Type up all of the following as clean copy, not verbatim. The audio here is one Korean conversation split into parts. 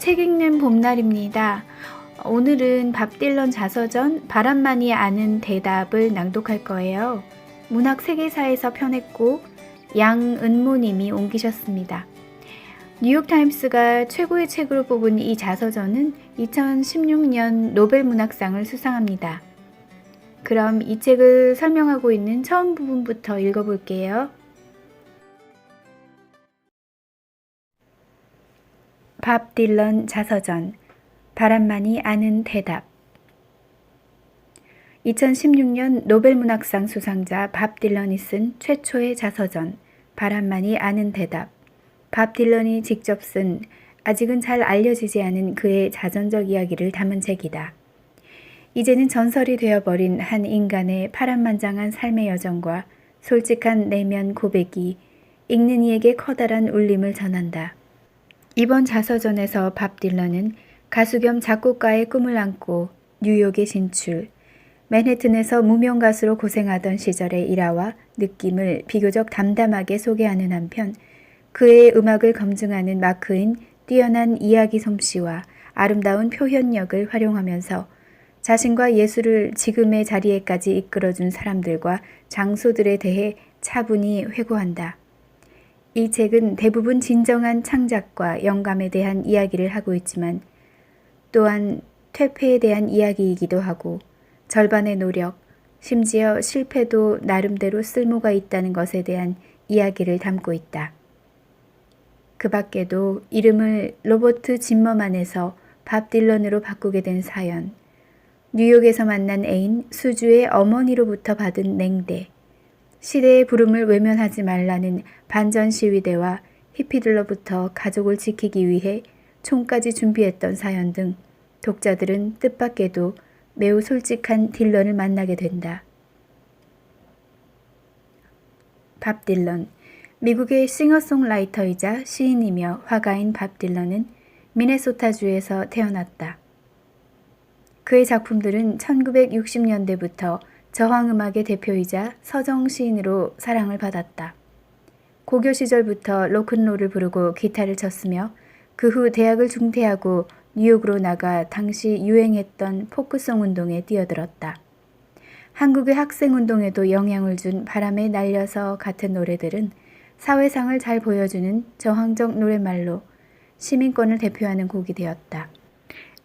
책 읽는 봄날입니다. 오늘은 밥 딜런 자서전 바람만이 아는 대답을 낭독할 거예요. 문학 세계사에서 펴냈고 양은모님이 옮기셨습니다. 뉴욕타임스가 최고의 책으로 뽑은 이 자서전은 2016년 노벨문학상을 수상합니다. 그럼 이 책을 설명하고 있는 처음 부분부터 읽어볼게요. 밥 딜런 자서전 바람만이 아는 대답 2016년 노벨문학상 수상자 밥 딜런이 쓴 최초의 자서전 바람만이 아는 대답. 밥 딜런이 직접 쓴 아직은 잘 알려지지 않은 그의 자전적 이야기를 담은 책이다. 이제는 전설이 되어버린 한 인간의 파란만장한 삶의 여정과 솔직한 내면 고백이 읽는 이에게 커다란 울림을 전한다. 이번 자서전에서 밥 딜런은 가수 겸 작곡가의 꿈을 안고 뉴욕에 진출, 맨해튼에서 무명 가수로 고생하던 시절의 일화와 느낌을 비교적 담담하게 소개하는 한편 그의 음악을 검증하는 마크인 뛰어난 이야기 솜씨와 아름다운 표현력을 활용하면서 자신과 예술을 지금의 자리에까지 이끌어준 사람들과 장소들에 대해 차분히 회고한다. 이 책은 대부분 진정한 창작과 영감에 대한 이야기를 하고 있지만 또한 퇴폐에 대한 이야기이기도 하고 절반의 노력, 심지어 실패도 나름대로 쓸모가 있다는 것에 대한 이야기를 담고 있다. 그 밖에도 이름을 로버트 짐머만에서 밥 딜런으로 바꾸게 된 사연, 뉴욕에서 만난 애인 수주의 어머니로부터 받은 냉대, 시대의 부름을 외면하지 말라는 반전 시위대와 히피들로부터 가족을 지키기 위해 총까지 준비했던 사연 등 독자들은 뜻밖에도 매우 솔직한 딜런을 만나게 된다. 밥 딜런, 미국의 싱어송라이터이자 시인이며 화가인 밥 딜런은 미네소타주에서 태어났다. 그의 작품들은 1960년대부터 저항음악의 대표이자 서정 시인으로 사랑을 받았다. 고교 시절부터 로큰롤을 부르고 기타를 쳤으며 그 후 대학을 중퇴하고 뉴욕으로 나가 당시 유행했던 포크송 운동에 뛰어들었다. 한국의 학생운동에도 영향을 준 바람에 날려서 같은 노래들은 사회상을 잘 보여주는 저항적 노랫말로 시민권을 대표하는 곡이 되었다.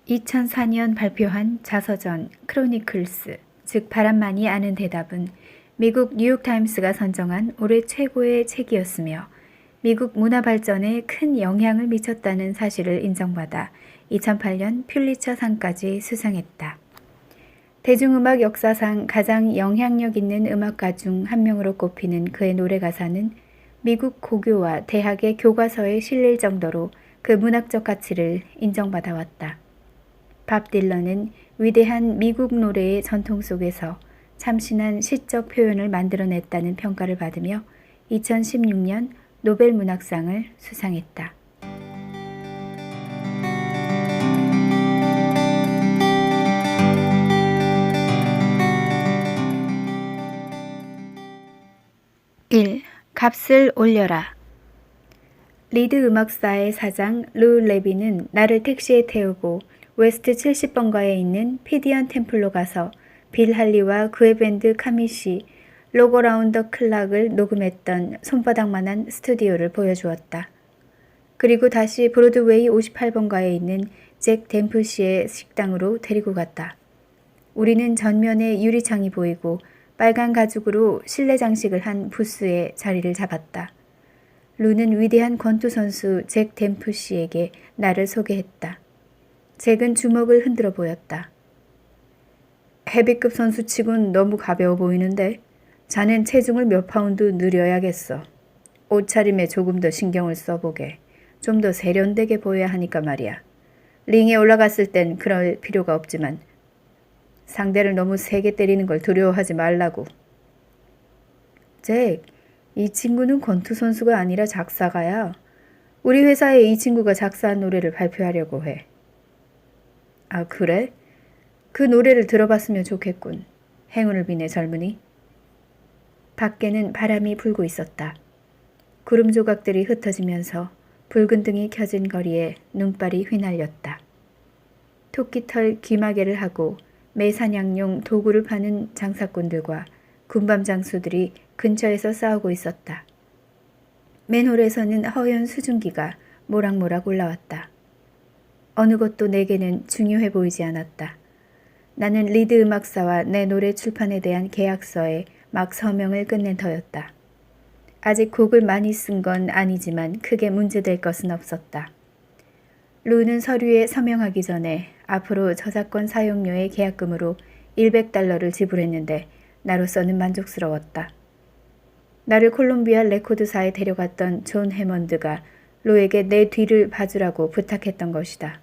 2004년 발표한 자서전 크로니클스, 즉 바람만이 아는 대답은 미국 뉴욕타임스가 선정한 올해 최고의 책이었으며 미국 문화 발전에 큰 영향을 미쳤다는 사실을 인정받아 2008년 퓰리처상까지 수상했다. 대중음악 역사상 가장 영향력 있는 음악가 중 한 명으로 꼽히는 그의 노래 가사는 미국 고교와 대학의 교과서에 실릴 정도로 그 문학적 가치를 인정받아 왔다. 밥 딜런은 위대한 미국 노래의 전통 속에서 참신한 시적 표현을 만들어냈다는 평가를 받으며 2016년 노벨문학상을 수상했다. (1) 값을 올려라. 리드 음악사의 사장 루 레비는 나를 택시에 태우고 웨스트 70번가에 있는 피디언 템플로 가서 빌 할리와 그의 밴드 카미시, 로고 라운더 클락을 녹음했던 손바닥만한 스튜디오를 보여주었다. 그리고 다시 브로드웨이 58번가에 있는 잭 댐프시의 식당으로 데리고 갔다. 우리는 전면에 유리창이 보이고 빨간 가죽으로 실내 장식을 한 부스에 자리를 잡았다. 루는 위대한 권투 선수 잭 댐프시에게 나를 소개했다. 잭은 주먹을 흔들어 보였다. 헤비급 선수치곤 너무 가벼워 보이는데 자넨 체중을 몇 파운드 늘려야겠어. 옷차림에 조금 더 신경을 써보게. 좀 더 세련되게 보여야 하니까 말이야. 링에 올라갔을 땐 그럴 필요가 없지만 상대를 너무 세게 때리는 걸 두려워하지 말라고. 잭, 이 친구는 권투 선수가 아니라 작사가야. 우리 회사에 이 친구가 작사한 노래를 발표하려고 해. 아, 그래? 그 노래를 들어봤으면 좋겠군. 행운을 비네, 젊은이. 밖에는 바람이 불고 있었다. 구름 조각들이 흩어지면서 붉은 등이 켜진 거리에 눈발이 휘날렸다. 토끼털 귀마개를 하고 매사냥용 도구를 파는 장사꾼들과 군밤 장수들이 근처에서 싸우고 있었다. 맨홀에서는 허연 수증기가 모락모락 올라왔다. 어느 것도 내게는 중요해 보이지 않았다. 나는 리드 음악사와 내 노래 출판에 대한 계약서에 막 서명을 끝낸 터였다. 아직 곡을 많이 쓴 건 아니지만 크게 문제될 것은 없었다. 루는 서류에 서명하기 전에 앞으로 저작권 사용료의 계약금으로 $100를 지불했는데 나로서는 만족스러웠다. 나를 콜롬비아 레코드사에 데려갔던 존 해먼드가 루에게 내 뒤를 봐주라고 부탁했던 것이다.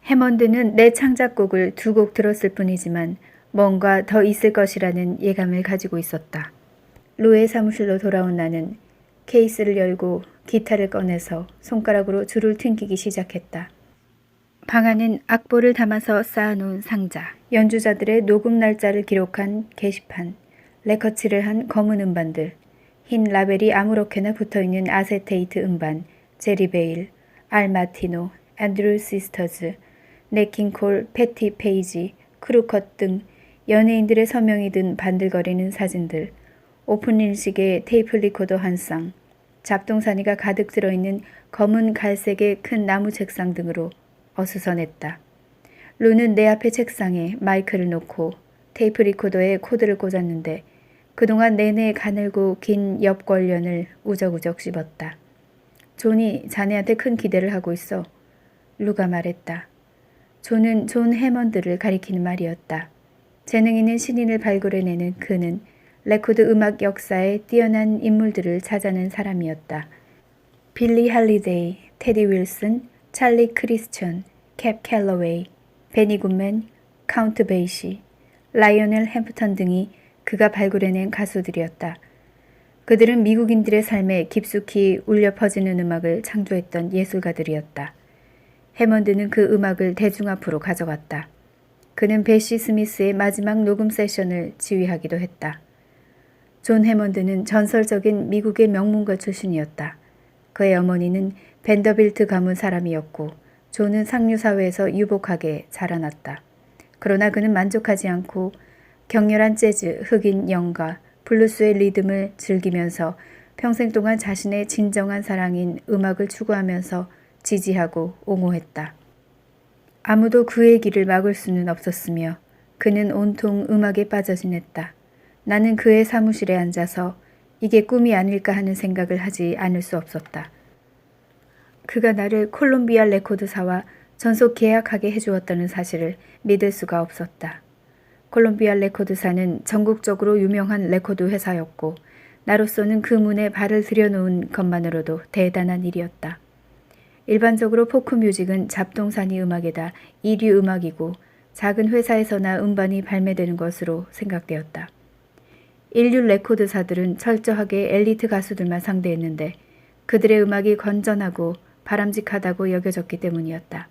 해먼드는 내 창작곡을 2곡 들었을 뿐이지만 뭔가 더 있을 것이라는 예감을 가지고 있었다. 루의 사무실로 돌아온 나는 케이스를 열고 기타를 꺼내서 손가락으로 줄을 튕기기 시작했다. 방 안은 악보를 담아서 쌓아놓은 상자, 연주자들의 녹음 날짜를 기록한 게시판, 레커칠을 한 검은 음반들, 흰 라벨이 아무렇게나 붙어있는 아세테이트 음반, 제리베일, 알 마티노, 앤드루 시스터즈, 네킹콜, 패티 페이지, 크루컷 등 연예인들의 서명이 든 반들거리는 사진들, 오픈일식의 테이프 리코더 한 쌍, 잡동사니가 가득 들어있는 검은 갈색의 큰 나무 책상 등으로 어수선했다. 루는 내 앞에 책상에 마이크를 놓고 테이프 리코더에 코드를 꽂았는데 그동안 내내 가늘고 긴 옆권련을 우적우적 씹었다. 존이 자네한테 큰 기대를 하고 있어. 루가 말했다. 존은 존 해먼드를 가리키는 말이었다. 재능 있는 신인을 발굴해내는 그는 레코드 음악 역사에 뛰어난 인물들을 찾아낸 사람이었다. 빌리 할리데이, 테디 윌슨, 찰리 크리스천, 캡 캘러웨이, 베니 굿맨, 카운트 베이시, 라이오넬 햄프턴 등이 그가 발굴해낸 가수들이었다. 그들은 미국인들의 삶에 깊숙이 울려 퍼지는 음악을 창조했던 예술가들이었다. 해먼드는 그 음악을 대중 앞으로 가져갔다. 그는 베시 스미스의 마지막 녹음 세션을 지휘하기도 했다. 존 해먼드는 전설적인 미국의 명문가 출신이었다. 그의 어머니는 벤더빌트 가문 사람이었고 존은 상류사회에서 유복하게 자라났다. 그러나 그는 만족하지 않고 격렬한 재즈, 흑인 영가, 블루스의 리듬을 즐기면서 평생 동안 자신의 진정한 사랑인 음악을 추구하면서 지지하고 옹호했다. 아무도 그의 길을 막을 수는 없었으며 그는 온통 음악에 빠져 지냈다. 나는 그의 사무실에 앉아서 이게 꿈이 아닐까 하는 생각을 하지 않을 수 없었다. 그가 나를 콜롬비아 레코드사와 전속 계약하게 해주었다는 사실을 믿을 수가 없었다. 콜롬비아 레코드사는 전국적으로 유명한 레코드 회사였고 나로서는 그 문에 발을 들여놓은 것만으로도 대단한 일이었다. 일반적으로 포크 뮤직은 잡동사니 음악에다 이류 음악이고 작은 회사에서나 음반이 발매되는 것으로 생각되었다. 인류 레코드사들은 철저하게 엘리트 가수들만 상대했는데 그들의 음악이 건전하고 바람직하다고 여겨졌기 때문이었다.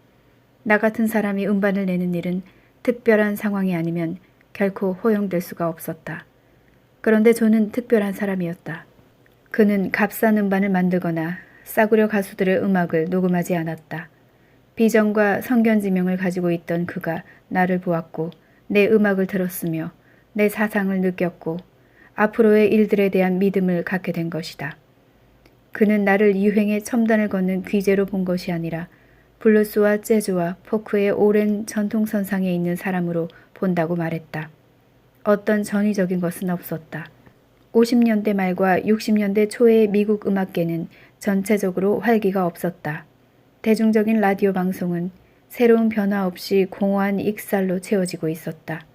나 같은 사람이 음반을 내는 일은 특별한 상황이 아니면 결코 허용될 수가 없었다. 그런데 존은 특별한 사람이었다. 그는 값싼 음반을 만들거나 싸구려 가수들의 음악을 녹음하지 않았다. 비전과 성견지명을 가지고 있던 그가 나를 보았고 내 음악을 들었으며 내 사상을 느꼈고 앞으로의 일들에 대한 믿음을 갖게 된 것이다. 그는 나를 유행의 첨단을 걷는 귀재로 본 것이 아니라 블루스와 재즈와 포크의 오랜 전통선상에 있는 사람으로 본다고 말했다. 어떤 전위적인 것은 없었다. 50년대 말과 60년대 초의 미국 음악계는 전체적으로 활기가 없었다. 대중적인 라디오 방송은 새로운 변화 없이 공허한 익살로 채워지고 있었다.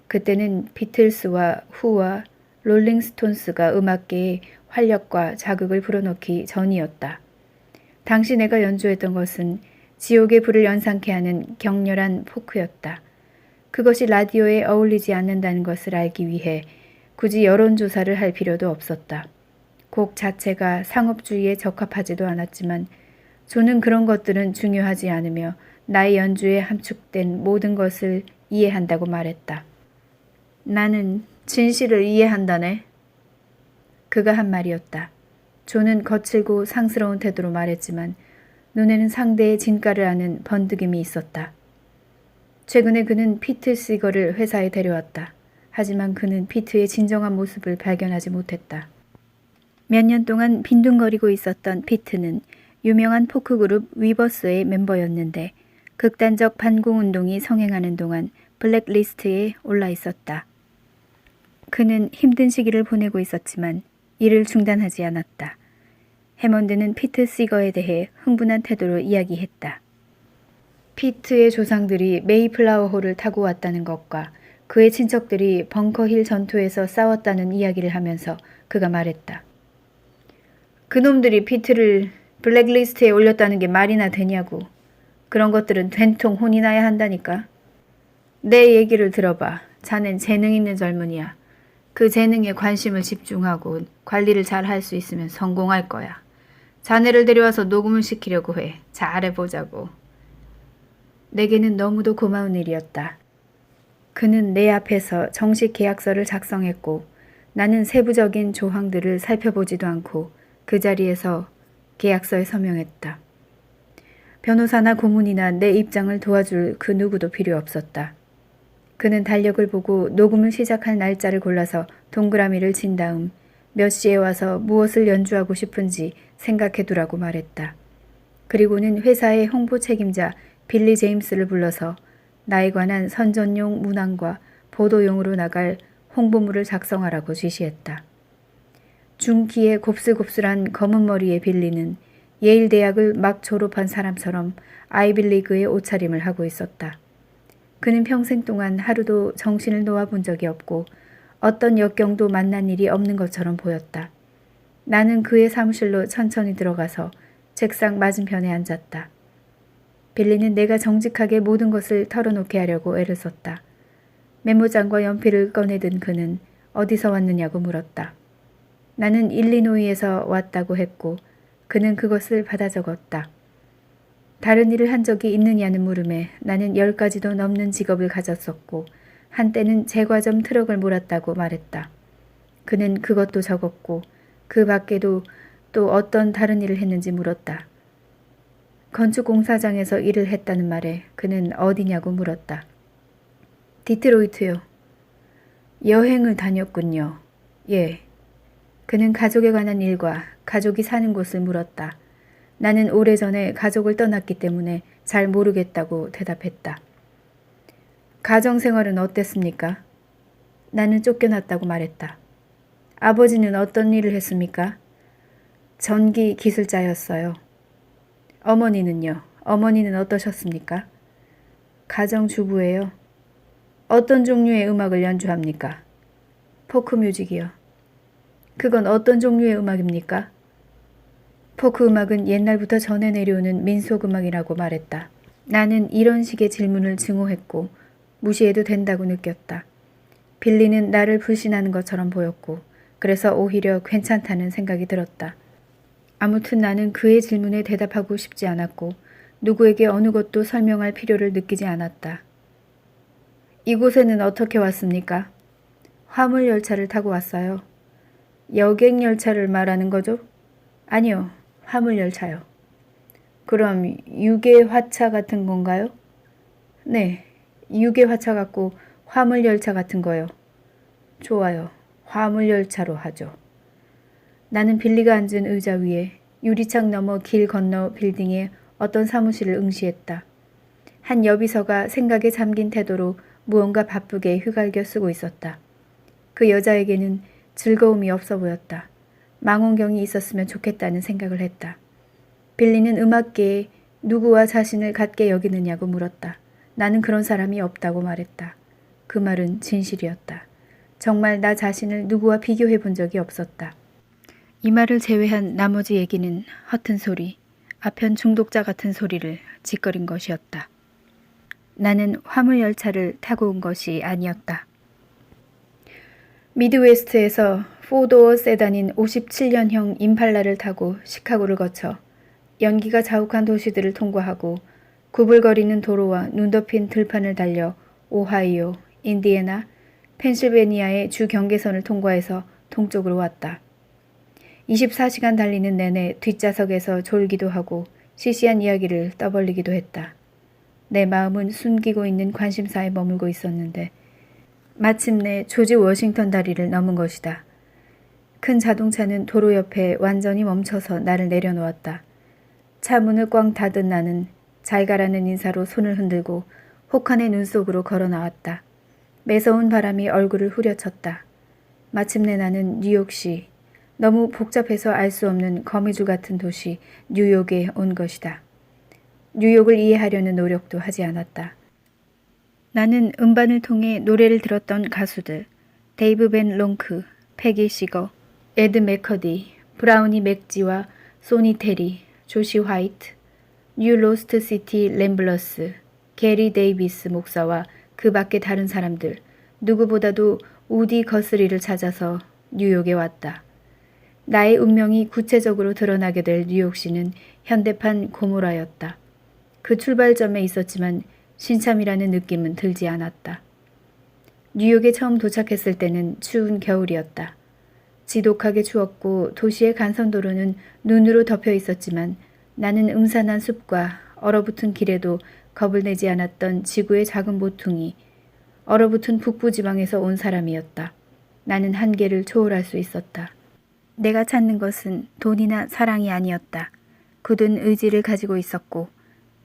그때는 비틀스와 후와 롤링스톤스가 음악계에 활력과 자극을 불어넣기 전이었다. 당시 내가 연주했던 것은 지옥의 불을 연상케 하는 격렬한 포크였다. 그것이 라디오에 어울리지 않는다는 것을 알기 위해 굳이 여론조사를 할 필요도 없었다. 곡 자체가 상업주의에 적합하지도 않았지만 존은 그런 것들은 중요하지 않으며 나의 연주에 함축된 모든 것을 이해한다고 말했다. 나는 진실을 이해한다네. 그가 한 말이었다. 존은 거칠고 상스러운 태도로 말했지만 눈에는 상대의 진가를 아는 번득임이 있었다. 최근에 그는 피트 시거를 회사에 데려왔다. 하지만 그는 피트의 진정한 모습을 발견하지 못했다. 몇 년 동안 빈둥거리고 있었던 피트는 유명한 포크 그룹 위버스의 멤버였는데 극단적 반공운동이 성행하는 동안 블랙리스트에 올라 있었다. 그는 힘든 시기를 보내고 있었지만 일을 중단하지 않았다. 해먼드는 피트 시거에 대해 흥분한 태도로 이야기했다. 피트의 조상들이 메이플라워호를 타고 왔다는 것과 그의 친척들이 벙커힐 전투에서 싸웠다는 이야기를 하면서 그가 말했다. 그놈들이 피트를 블랙리스트에 올렸다는 게 말이나 되냐고. 그런 것들은 된통 혼이 나야 한다니까. 내 얘기를 들어봐. 자넨 재능 있는 젊은이야. 그 재능에 관심을 집중하고 관리를 잘 할 수 있으면 성공할 거야. 자네를 데려와서 녹음을 시키려고 해. 잘해보자고. 내게는 너무도 고마운 일이었다. 그는 내 앞에서 정식 계약서를 작성했고 나는 세부적인 조항들을 살펴보지도 않고 그 자리에서 계약서에 서명했다. 변호사나 고문이나 내 입장을 도와줄 그 누구도 필요 없었다. 그는 달력을 보고 녹음을 시작할 날짜를 골라서 동그라미를 친 다음 몇 시에 와서 무엇을 연주하고 싶은지 생각해두라고 말했다. 그리고는 회사의 홍보 책임자 빌리 제임스를 불러서 나에 관한 선전용 문항과 보도용으로 나갈 홍보물을 작성하라고 지시했다. 중키에 곱슬곱슬한 검은 머리의 빌리는 예일 대학을 막 졸업한 사람처럼 아이빌리그의 옷차림을 하고 있었다. 그는 평생 동안 하루도 정신을 놓아본 적이 없고 어떤 역경도 만난 일이 없는 것처럼 보였다. 나는 그의 사무실로 천천히 들어가서 책상 맞은편에 앉았다. 빌리는 내가 정직하게 모든 것을 털어놓게 하려고 애를 썼다. 메모장과 연필을 꺼내든 그는 어디서 왔느냐고 물었다. 나는 일리노이에서 왔다고 했고 그는 그것을 받아 적었다. 다른 일을 한 적이 있느냐는 물음에 나는 10가지도 넘는 직업을 가졌었고 한때는 제과점 트럭을 몰았다고 말했다. 그는 그것도 적었고 그 밖에도 또 어떤 다른 일을 했는지 물었다. 건축공사장에서 일을 했다는 말에 그는 어디냐고 물었다. 디트로이트요. 여행을 다녔군요. 예. 그는 가족에 관한 일과 가족이 사는 곳을 물었다. 나는 오래전에 가족을 떠났기 때문에 잘 모르겠다고 대답했다. 가정생활은 어땠습니까? 나는 쫓겨났다고 말했다. 아버지는 어떤 일을 했습니까? 전기 기술자였어요. 어머니는요? 어머니는 어떠셨습니까? 가정주부예요. 어떤 종류의 음악을 연주합니까? 포크 뮤직이요. 그건 어떤 종류의 음악입니까? 포크 음악은 옛날부터 전해 내려오는 민속 음악이라고 말했다. 나는 이런 식의 질문을 증오했고 무시해도 된다고 느꼈다. 빌리는 나를 불신하는 것처럼 보였고 그래서 오히려 괜찮다는 생각이 들었다. 아무튼 나는 그의 질문에 대답하고 싶지 않았고 누구에게 어느 것도 설명할 필요를 느끼지 않았다. 이곳에는 어떻게 왔습니까? 화물열차를 타고 왔어요. 여객열차를 말하는 거죠? 아니요, 화물열차요. 그럼 유계화차 같은 건가요? 네, 유계화차 같고 화물열차 같은 거요. 좋아요, 화물열차로 하죠. 나는 빌리가 앉은 의자 위에 유리창 너머 길 건너 빌딩에 어떤 사무실을 응시했다. 한 여비서가 생각에 잠긴 태도로 무언가 바쁘게 휘갈겨 쓰고 있었다. 그 여자에게는 즐거움이 없어 보였다. 망원경이 있었으면 좋겠다는 생각을 했다. 빌리는 음악계에 누구와 자신을 같게 여기느냐고 물었다. 나는 그런 사람이 없다고 말했다. 그 말은 진실이었다. 정말 나 자신을 누구와 비교해 본 적이 없었다. 이 말을 제외한 나머지 얘기는 허튼 소리, 아편 중독자 같은 소리를 짓거린 것이었다. 나는 화물열차를 타고 온 것이 아니었다. 미드웨스트에서 4도어 세단인 57년형 임팔라를 타고 시카고를 거쳐 연기가 자욱한 도시들을 통과하고 구불거리는 도로와 눈 덮인 들판을 달려 오하이오, 인디애나, 펜실베니아의 주 경계선을 통과해서 동쪽으로 왔다. 24시간 달리는 내내 뒷좌석에서 졸기도 하고 시시한 이야기를 떠벌리기도 했다. 내 마음은 숨기고 있는 관심사에 머물고 있었는데 마침내 조지 워싱턴 다리를 넘은 것이다. 큰 자동차는 도로 옆에 완전히 멈춰서 나를 내려놓았다. 차 문을 꽝 닫은 나는 잘 가라는 인사로 손을 흔들고 혹한의 눈 속으로 걸어 나왔다. 매서운 바람이 얼굴을 후려쳤다. 마침내 나는 뉴욕시, 너무 복잡해서 알 수 없는 거미줄 같은 도시 뉴욕에 온 것이다. 뉴욕을 이해하려는 노력도 하지 않았다. 나는 음반을 통해 노래를 들었던 가수들, 데이브 벤 롱크, 패기 시거, 에드 맥커디, 브라우니 맥지와 소니 테리, 조시 화이트, 뉴 로스트 시티 램블러스, 게리 데이비스 목사와 그 밖의 다른 사람들, 누구보다도 우디 거스리를 찾아서 뉴욕에 왔다. 나의 운명이 구체적으로 드러나게 될 뉴욕시는 현대판 고모라였다. 그 출발점에 있었지만 신참이라는 느낌은 들지 않았다. 뉴욕에 처음 도착했을 때는 추운 겨울이었다. 지독하게 추웠고 도시의 간선도로는 눈으로 덮여 있었지만 나는 음산한 숲과 얼어붙은 길에도 겁을 내지 않았던 지구의 작은 모퉁이, 얼어붙은 북부지방에서 온 사람이었다. 나는 한계를 초월할 수 있었다. 내가 찾는 것은 돈이나 사랑이 아니었다. 굳은 의지를 가지고 있었고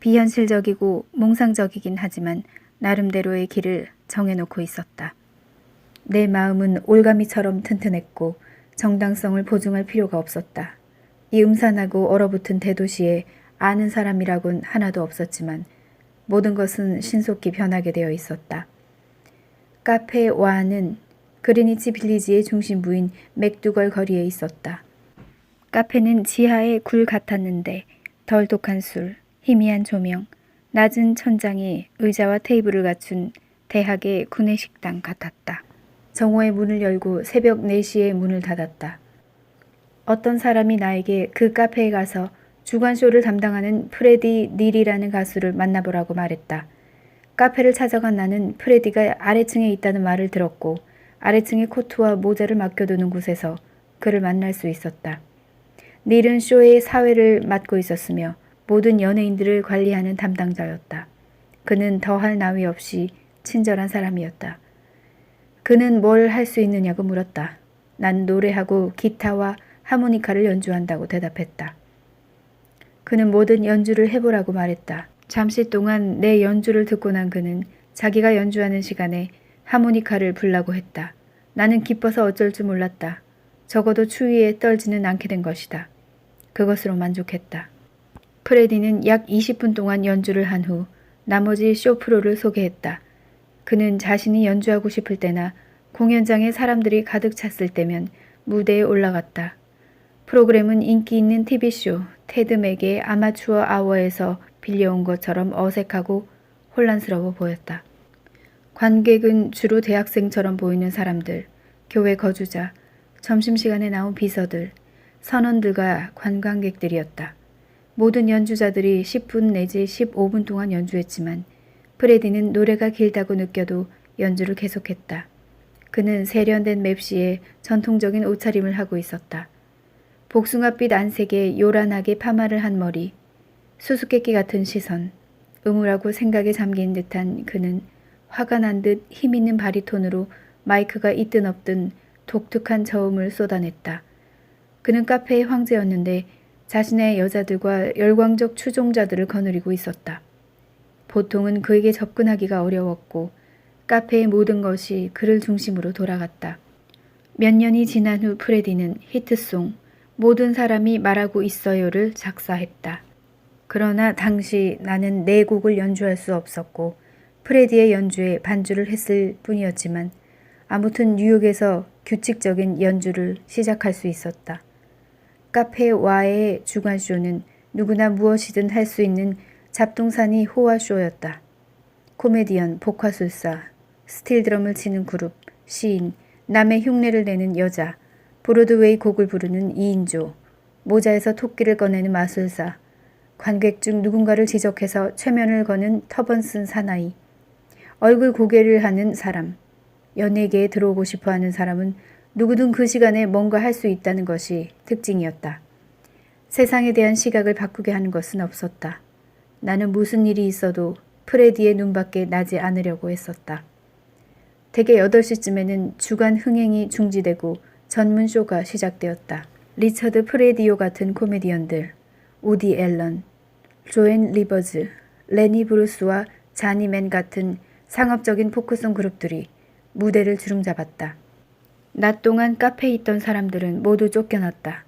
비현실적이고 몽상적이긴 하지만 나름대로의 길을 정해놓고 있었다. 내 마음은 올가미처럼 튼튼했고 정당성을 보증할 필요가 없었다. 이 음산하고 얼어붙은 대도시에 아는 사람이라곤 하나도 없었지만 모든 것은 신속히 변하게 되어 있었다. 카페 와는 그리니치 빌리지의 중심부인 맥두걸 거리에 있었다. 카페는 지하의 굴 같았는데 덜 독한 술, 희미한 조명, 낮은 천장에 의자와 테이블을 갖춘 대학의 구내식당 같았다. 정오에 문을 열고 새벽 4시에 문을 닫았다. 어떤 사람이 나에게 그 카페에 가서 주간쇼를 담당하는 프레디 닐이라는 가수를 만나보라고 말했다. 카페를 찾아간 나는 프레디가 아래층에 있다는 말을 들었고 아래층에 코트와 모자를 맡겨두는 곳에서 그를 만날 수 있었다. 닐은 쇼의 사회를 맡고 있었으며 모든 연예인들을 관리하는 담당자였다. 그는 더할 나위 없이 친절한 사람이었다. 그는 뭘 할 수 있느냐고 물었다. 난 노래하고 기타와 하모니카를 연주한다고 대답했다. 그는 뭐든 연주를 해보라고 말했다. 잠시 동안 내 연주를 듣고 난 그는 자기가 연주하는 시간에 하모니카를 불라고 했다. 나는 기뻐서 어쩔 줄 몰랐다. 적어도 추위에 떨지는 않게 된 것이다. 그것으로 만족했다. 프레디는 약 20분 동안 연주를 한 후 나머지 쇼 프로를 소개했다. 그는 자신이 연주하고 싶을 때나 공연장에 사람들이 가득 찼을 때면 무대에 올라갔다. 프로그램은 인기 있는 TV쇼 테드 맥의 아마추어 아워에서 빌려온 것처럼 어색하고 혼란스러워 보였다. 관객은 주로 대학생처럼 보이는 사람들, 교회 거주자, 점심시간에 나온 비서들, 선원들과 관광객들이었다. 모든 연주자들이 10분 내지 15분 동안 연주했지만 프레디는 노래가 길다고 느껴도 연주를 계속했다. 그는 세련된 맵시에 전통적인 옷차림을 하고 있었다. 복숭아빛 안색에 요란하게 파마를 한 머리, 수수께끼 같은 시선, 음울하고 생각에 잠긴 듯한 그는 화가 난 듯 힘있는 바리톤으로 마이크가 있든 없든 독특한 저음을 쏟아냈다. 그는 카페의 황제였는데 자신의 여자들과 열광적 추종자들을 거느리고 있었다. 보통은 그에게 접근하기가 어려웠고 카페의 모든 것이 그를 중심으로 돌아갔다. 몇 년이 지난 후 프레디는 히트송 모든 사람이 말하고 있어요를 작사했다. 그러나 당시 나는 네 곡을 연주할 수 없었고 프레디의 연주에 반주를 했을 뿐이었지만 아무튼 뉴욕에서 규칙적인 연주를 시작할 수 있었다. 카페와의 주간쇼는 누구나 무엇이든 할 수 있는 잡동사니 호화쇼였다. 코미디언, 복화술사, 스틸드럼을 치는 그룹, 시인, 남의 흉내를 내는 여자, 브로드웨이 곡을 부르는 2인조, 모자에서 토끼를 꺼내는 마술사, 관객 중 누군가를 지적해서 최면을 거는 터번 쓴 사나이, 얼굴 고개를 하는 사람, 연예계에 들어오고 싶어하는 사람은 누구든 그 시간에 뭔가 할 수 있다는 것이 특징이었다. 세상에 대한 시각을 바꾸게 하는 것은 없었다. 나는 무슨 일이 있어도 프레디의 눈밖에 나지 않으려고 했었다. 대개 8시쯤에는 주간 흥행이 중지되고 전문 쇼가 시작되었다. 리처드 프레디오 같은 코미디언들, 우디 앨런, 조앤 리버즈, 레니 브루스와 자니 맨 같은 상업적인 포크송 그룹들이 무대를 주름잡았다. 낮 동안 카페에 있던 사람들은 모두 쫓겨났다.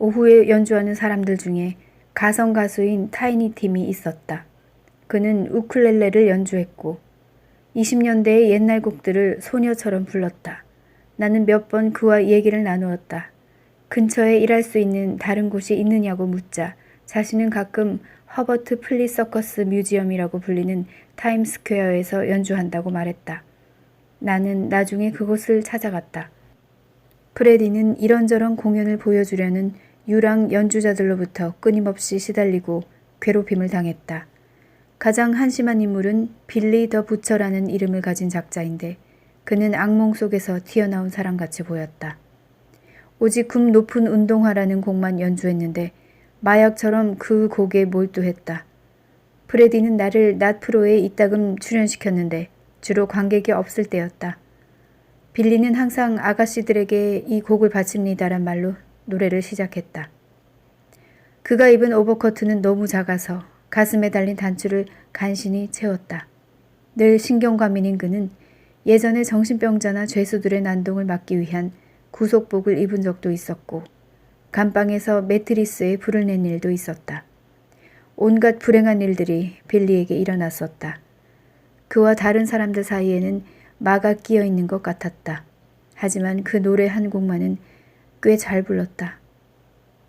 오후에 연주하는 사람들 중에 가성 가수인 타이니 팀이 있었다. 그는 우쿨렐레를 연주했고 20년대의 옛날 곡들을 소녀처럼 불렀다. 나는 몇 번 그와 얘기를 나누었다. 근처에 일할 수 있는 다른 곳이 있느냐고 묻자 자신은 가끔 허버트 플리 서커스 뮤지엄이라고 불리는 타임스퀘어에서 연주한다고 말했다. 나는 나중에 그곳을 찾아갔다. 프레디는 이런저런 공연을 보여주려는 유랑 연주자들로부터 끊임없이 시달리고 괴롭힘을 당했다. 가장 한심한 인물은 빌리 더 부처라는 이름을 가진 작자인데 그는 악몽 속에서 튀어나온 사람같이 보였다. 오직 굽 높은 운동화라는 곡만 연주했는데 마약처럼 그 곡에 몰두했다. 프레디는 나를 낮 프로에 이따금 출연시켰는데 주로 관객이 없을 때였다. 빌리는 항상 아가씨들에게 이 곡을 바칩니다란 말로 노래를 시작했다. 그가 입은 오버커트는 너무 작아서 가슴에 달린 단추를 간신히 채웠다. 늘 신경과민인 그는 예전에 정신병자나 죄수들의 난동을 막기 위한 구속복을 입은 적도 있었고 감방에서 매트리스에 불을 낸 일도 있었다. 온갖 불행한 일들이 빌리에게 일어났었다. 그와 다른 사람들 사이에는 마가 끼어 있는 것 같았다. 하지만 그 노래 한 곡만은 꽤 잘 불렀다.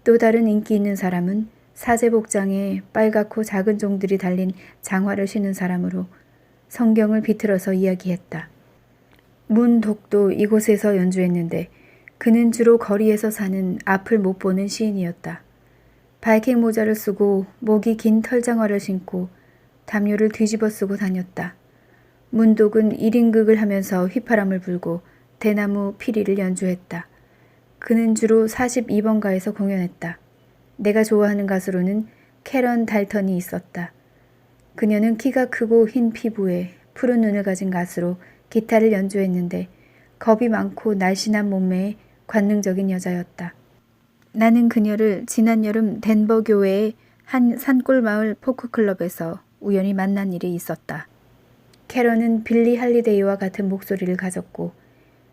또 다른 인기 있는 사람은 사제복장에 빨갛고 작은 종들이 달린 장화를 신은 사람으로 성경을 비틀어서 이야기했다. 문독도 이곳에서 연주했는데 그는 주로 거리에서 사는 앞을 못 보는 시인이었다. 바이킹 모자를 쓰고 목이 긴 털장화를 신고 담요를 뒤집어 쓰고 다녔다. 문독은 1인극을 하면서 휘파람을 불고 대나무 피리를 연주했다. 그는 주로 42번가에서 공연했다. 내가 좋아하는 가수로는 캐런 달턴이 있었다. 그녀는 키가 크고 흰 피부에 푸른 눈을 가진 가수로 기타를 연주했는데 겁이 많고 날씬한 몸매에 관능적인 여자였다. 나는 그녀를 지난 여름 덴버 교외의 한 산골마을 포크클럽에서 우연히 만난 일이 있었다. 캐런은 빌리 할리데이와 같은 목소리를 가졌고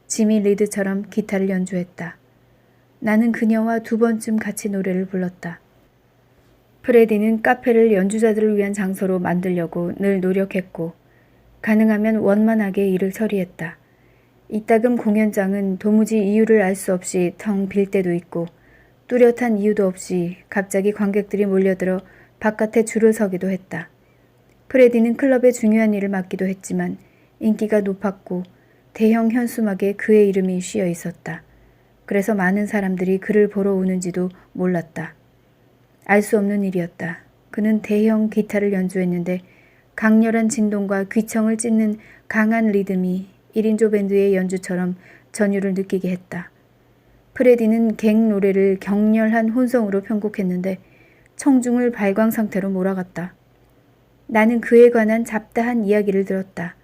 지미 리드처럼 기타를 연주했다. 나는 그녀와 2번쯤 같이 노래를 불렀다. 프레디는 카페를 연주자들을 위한 장소로 만들려고 늘 노력했고 가능하면 원만하게 일을 처리했다. 이따금 공연장은 도무지 이유를 알 수 없이 텅 빌 때도 있고 뚜렷한 이유도 없이 갑자기 관객들이 몰려들어 바깥에 줄을 서기도 했다. 프레디는 클럽의 중요한 일을 맡기도 했지만 인기가 높았고 대형 현수막에 그의 이름이 씌어 있었다. 그래서 많은 사람들이 그를 보러 오는지도 몰랐다. 알 수 없는 일이었다. 그는 대형 기타를 연주했는데 강렬한 진동과 귀청을 찢는 강한 리듬이 1인조 밴드의 연주처럼 전율을 느끼게 했다. 프레디는 갱 노래를 격렬한 혼성으로 편곡했는데 청중을 발광 상태로 몰아갔다. 나는 그에 관한 잡다한 이야기를 들었다.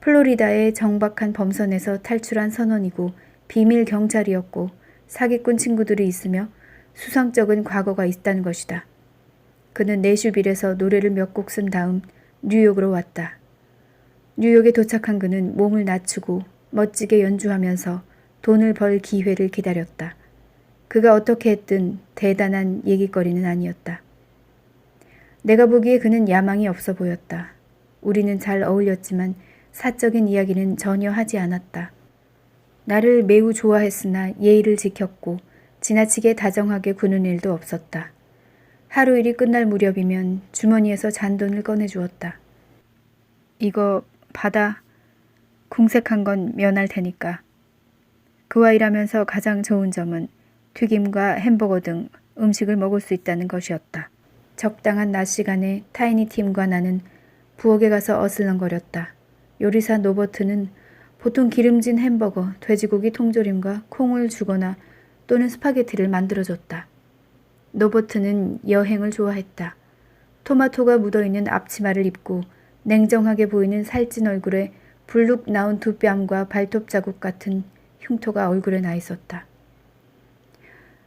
플로리다의 정박한 범선에서 탈출한 선원이고 비밀 경찰이었고 사기꾼 친구들이 있으며 수상쩍은 과거가 있다는 것이다. 그는 내슈빌에서 노래를 몇 곡 쓴 다음 뉴욕으로 왔다. 뉴욕에 도착한 그는 몸을 낮추고 멋지게 연주하면서 돈을 벌 기회를 기다렸다. 그가 어떻게 했든 대단한 얘기거리는 아니었다. 내가 보기에 그는 야망이 없어 보였다. 우리는 잘 어울렸지만 사적인 이야기는 전혀 하지 않았다. 나를 매우 좋아했으나 예의를 지켰고 지나치게 다정하게 구는 일도 없었다. 하루 일이 끝날 무렵이면 주머니에서 잔돈을 꺼내주었다. 이거 받아. 궁색한 건 면할 테니까. 그와 일하면서 가장 좋은 점은 튀김과 햄버거 등 음식을 먹을 수 있다는 것이었다. 적당한 낮 시간에 타이니 팀과 나는 부엌에 가서 어슬렁거렸다. 요리사 노버트는 보통 기름진 햄버거, 돼지고기 통조림과 콩을 주거나 또는 스파게티를 만들어줬다. 노버트는 여행을 좋아했다. 토마토가 묻어있는 앞치마를 입고 냉정하게 보이는 살찐 얼굴에 불룩 나온 두 뺨과 발톱 자국 같은 흉터가 얼굴에 나 있었다.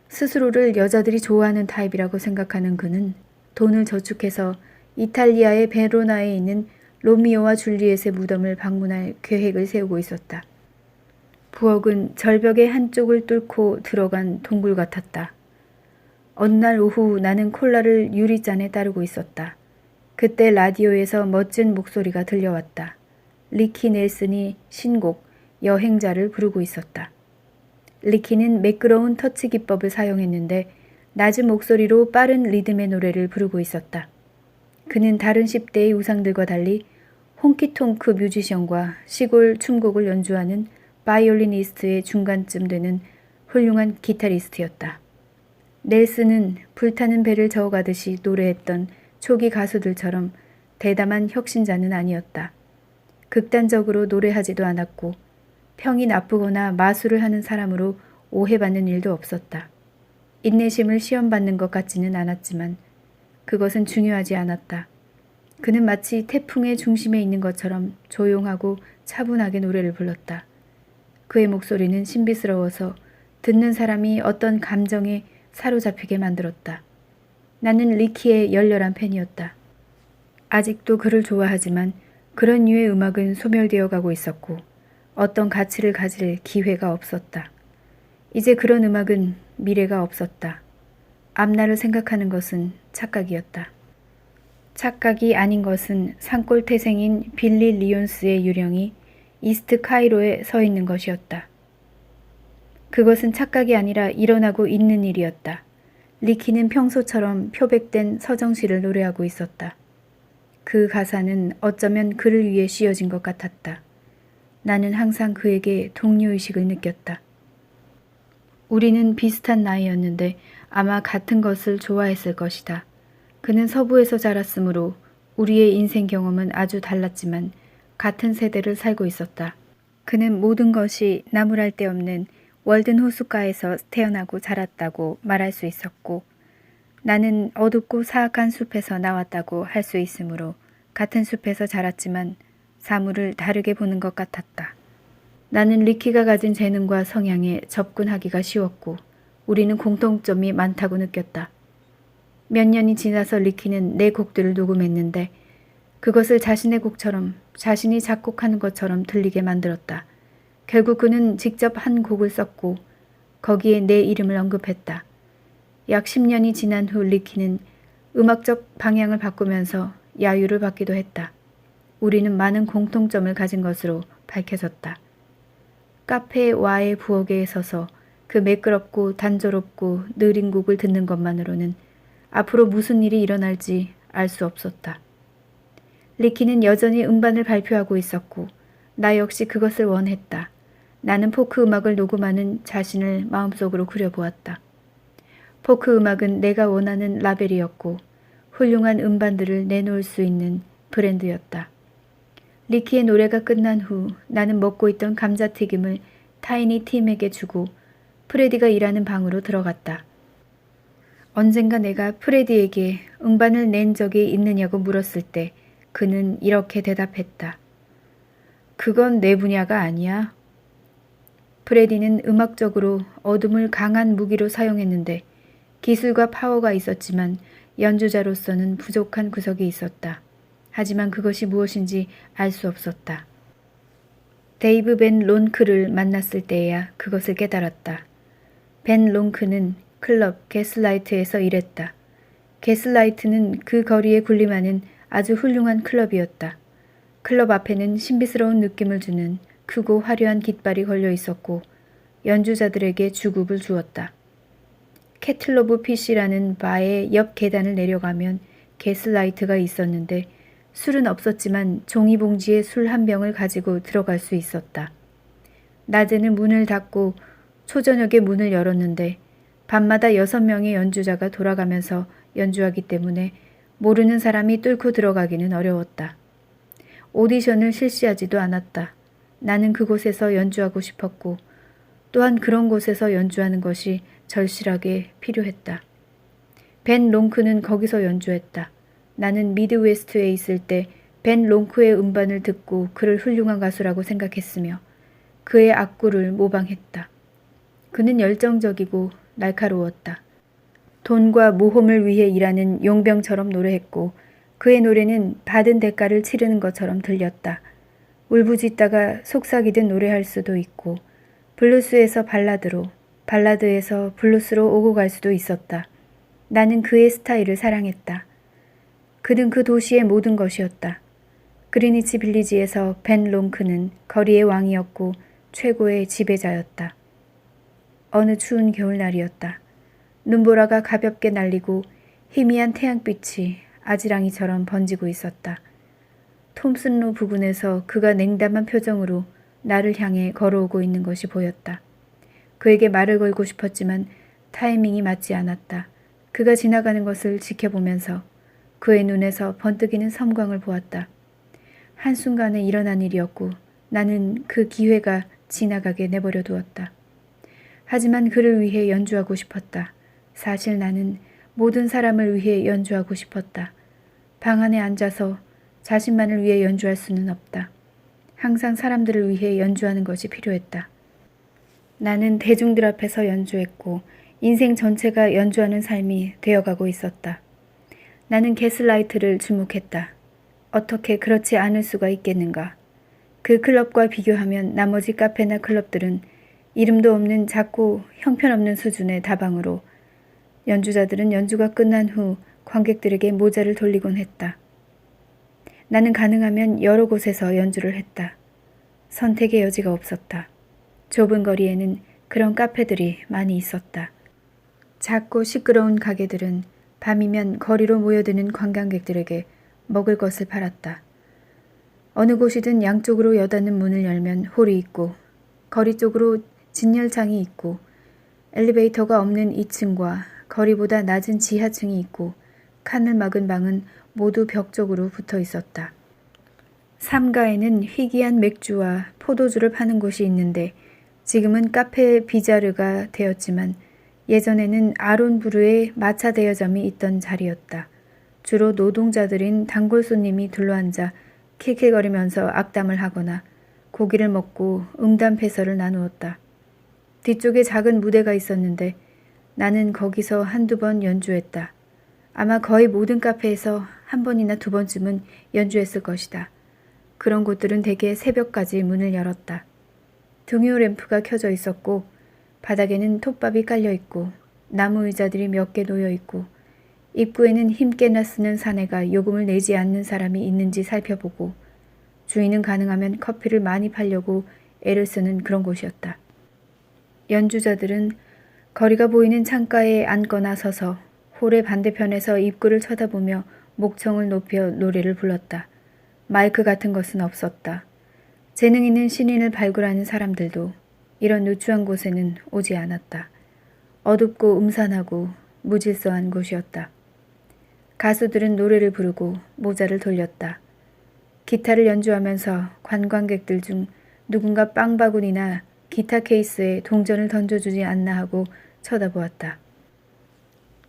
스스로를 여자들이 좋아하는 타입이라고 생각하는 그는 돈을 저축해서 이탈리아의 베로나에 있는 로미오와 줄리엣의 무덤을 방문할 계획을 세우고 있었다. 부엌은 절벽의 한쪽을 뚫고 들어간 동굴 같았다. 어느 날 오후 나는 콜라를 유리잔에 따르고 있었다. 그때 라디오에서 멋진 목소리가 들려왔다. 리키 넬슨이 신곡 여행자를 부르고 있었다. 리키는 매끄러운 터치 기법을 사용했는데 낮은 목소리로 빠른 리듬의 노래를 부르고 있었다. 그는 다른 10대의 우상들과 달리 홍키통크 뮤지션과 시골 춤곡을 연주하는 바이올리니스트의 중간쯤 되는 훌륭한 기타리스트였다. 넬슨은 불타는 배를 저어가듯이 노래했던 초기 가수들처럼 대담한 혁신자는 아니었다. 극단적으로 노래하지도 않았고 평이 나쁘거나 마술을 하는 사람으로 오해받는 일도 없었다. 인내심을 시험받는 것 같지는 않았지만 그것은 중요하지 않았다. 그는 마치 태풍의 중심에 있는 것처럼 조용하고 차분하게 노래를 불렀다. 그의 목소리는 신비스러워서 듣는 사람이 어떤 감정에 사로잡히게 만들었다. 나는 리키의 열렬한 팬이었다. 아직도 그를 좋아하지만 그런 류의 음악은 소멸되어 가고 있었고 어떤 가치를 가질 기회가 없었다. 이제 그런 음악은 미래가 없었다. 앞날을 생각하는 것은 착각이었다. 착각이 아닌 것은 산골 태생인 빌리 리온스의 유령이 이스트 카이로에 서 있는 것이었다. 그것은 착각이 아니라 일어나고 있는 일이었다. 리키는 평소처럼 표백된 서정시를 노래하고 있었다. 그 가사는 어쩌면 그를 위해 씌어진 것 같았다. 나는 항상 그에게 동료의식을 느꼈다. 우리는 비슷한 나이였는데 아마 같은 것을 좋아했을 것이다. 그는 서부에서 자랐으므로 우리의 인생 경험은 아주 달랐지만 같은 세대를 살고 있었다. 그는 모든 것이 나무랄 데 없는 월든 호숫가에서 태어나고 자랐다고 말할 수 있었고 나는 어둡고 사악한 숲에서 나왔다고 할 수 있으므로 같은 숲에서 자랐지만 사물을 다르게 보는 것 같았다. 나는 리키가 가진 재능과 성향에 접근하기가 쉬웠고 우리는 공통점이 많다고 느꼈다. 몇 년이 지나서 리키는 내 곡들을 녹음했는데 그것을 자신의 곡처럼 자신이 작곡하는 것처럼 들리게 만들었다. 결국 그는 직접 한 곡을 썼고 거기에 내 이름을 언급했다. 약 10년이 지난 후 리키는 음악적 방향을 바꾸면서 야유를 받기도 했다. 우리는 많은 공통점을 가진 것으로 밝혀졌다. 카페 와의 부엌에 서서 그 매끄럽고 단조롭고 느린 곡을 듣는 것만으로는 앞으로 무슨 일이 일어날지 알 수 없었다. 리키는 여전히 음반을 발표하고 있었고 나 역시 그것을 원했다. 나는 포크 음악을 녹음하는 자신을 마음속으로 그려보았다. 포크 음악은 내가 원하는 라벨이었고 훌륭한 음반들을 내놓을 수 있는 브랜드였다. 리키의 노래가 끝난 후 나는 먹고 있던 감자튀김을 타이니 팀에게 주고 프레디가 일하는 방으로 들어갔다. 언젠가 내가 프레디에게 음반을 낸 적이 있느냐고 물었을 때 그는 이렇게 대답했다. 그건 내 분야가 아니야. 프레디는 음악적으로 어둠을 강한 무기로 사용했는데 기술과 파워가 있었지만 연주자로서는 부족한 구석이 있었다. 하지만 그것이 무엇인지 알 수 없었다. 데이브 벤 론크를 만났을 때에야 그것을 깨달았다. 벤 론크는 클럽 게슬라이트에서 일했다. 게슬라이트는 그 거리에 군림하는 아주 훌륭한 클럽이었다. 클럽 앞에는 신비스러운 느낌을 주는 크고 화려한 깃발이 걸려 있었고 연주자들에게 주급을 주었다. 캐틀로브 피시라는 바의 옆 계단을 내려가면 게슬라이트가 있었는데 술은 없었지만 종이봉지에 술 한 병을 가지고 들어갈 수 있었다. 낮에는 문을 닫고 초저녁에 문을 열었는데 밤마다 6명의 연주자가 돌아가면서 연주하기 때문에 모르는 사람이 뚫고 들어가기는 어려웠다. 오디션을 실시하지도 않았다. 나는 그곳에서 연주하고 싶었고 또한 그런 곳에서 연주하는 것이 절실하게 필요했다. 벤 롱크는 거기서 연주했다. 나는 미드웨스트에 있을 때 벤 롱크의 음반을 듣고 그를 훌륭한 가수라고 생각했으며 그의 악구를 모방했다. 그는 열정적이고 날카로웠다. 돈과 모험을 위해 일하는 용병처럼 노래했고 그의 노래는 받은 대가를 치르는 것처럼 들렸다. 울부짖다가 속삭이듯 노래할 수도 있고 블루스에서 발라드로, 발라드에서 블루스로 오고 갈 수도 있었다. 나는 그의 스타일을 사랑했다. 그는 그 도시의 모든 것이었다. 그리니치 빌리지에서 벤 롱크는 거리의 왕이었고 최고의 지배자였다. 어느 추운 겨울날이었다. 눈보라가 가볍게 날리고 희미한 태양빛이 아지랑이처럼 번지고 있었다. 톰슨로 부근에서 그가 냉담한 표정으로 나를 향해 걸어오고 있는 것이 보였다. 그에게 말을 걸고 싶었지만 타이밍이 맞지 않았다. 그가 지나가는 것을 지켜보면서 그의 눈에서 번뜩이는 섬광을 보았다. 한순간에 일어난 일이었고 나는 그 기회가 지나가게 내버려 두었다. 하지만 그를 위해 연주하고 싶었다. 사실 나는 모든 사람을 위해 연주하고 싶었다. 방 안에 앉아서 자신만을 위해 연주할 수는 없다. 항상 사람들을 위해 연주하는 것이 필요했다. 나는 대중들 앞에서 연주했고 인생 전체가 연주하는 삶이 되어가고 있었다. 나는 게슬라이트를 주목했다. 어떻게 그렇지 않을 수가 있겠는가. 그 클럽과 비교하면 나머지 카페나 클럽들은 이름도 없는 작고 형편없는 수준의 다방으로 연주자들은 연주가 끝난 후 관객들에게 모자를 돌리곤 했다. 나는 가능하면 여러 곳에서 연주를 했다. 선택의 여지가 없었다. 좁은 거리에는 그런 카페들이 많이 있었다. 작고 시끄러운 가게들은 밤이면 거리로 모여드는 관광객들에게 먹을 것을 팔았다. 어느 곳이든 양쪽으로 여닫는 문을 열면 홀이 있고 거리 쪽으로 진열창이 있고 엘리베이터가 없는 2층과 거리보다 낮은 지하층이 있고 칸을 막은 방은 모두 벽 쪽으로 붙어 있었다. 삼가에는 희귀한 맥주와 포도주를 파는 곳이 있는데 지금은 카페 비자르가 되었지만 예전에는 아론브루의 마차 대여점이 있던 자리였다. 주로 노동자들인 단골 손님이 둘러앉아 킬킬거리면서 악담을 하거나 고기를 먹고 음담패설을 나누었다. 뒤쪽에 작은 무대가 있었는데 나는 거기서 한두 번 연주했다. 아마 거의 모든 카페에서 한 번이나 두 번쯤은 연주했을 것이다. 그런 곳들은 대개 새벽까지 문을 열었다. 등유 램프가 켜져 있었고 바닥에는 톱밥이 깔려 있고 나무 의자들이 몇 개 놓여 있고 입구에는 힘께나 쓰는 사내가 요금을 내지 않는 사람이 있는지 살펴보고 주인은 가능하면 커피를 많이 팔려고 애를 쓰는 그런 곳이었다. 연주자들은 거리가 보이는 창가에 앉거나 서서 홀의 반대편에서 입구를 쳐다보며 목청을 높여 노래를 불렀다. 마이크 같은 것은 없었다. 재능 있는 신인을 발굴하는 사람들도 이런 누추한 곳에는 오지 않았다. 어둡고 음산하고 무질서한 곳이었다. 가수들은 노래를 부르고 모자를 돌렸다. 기타를 연주하면서 관광객들 중 누군가 빵바구니나 기타 케이스에 동전을 던져주지 않나 하고 쳐다보았다.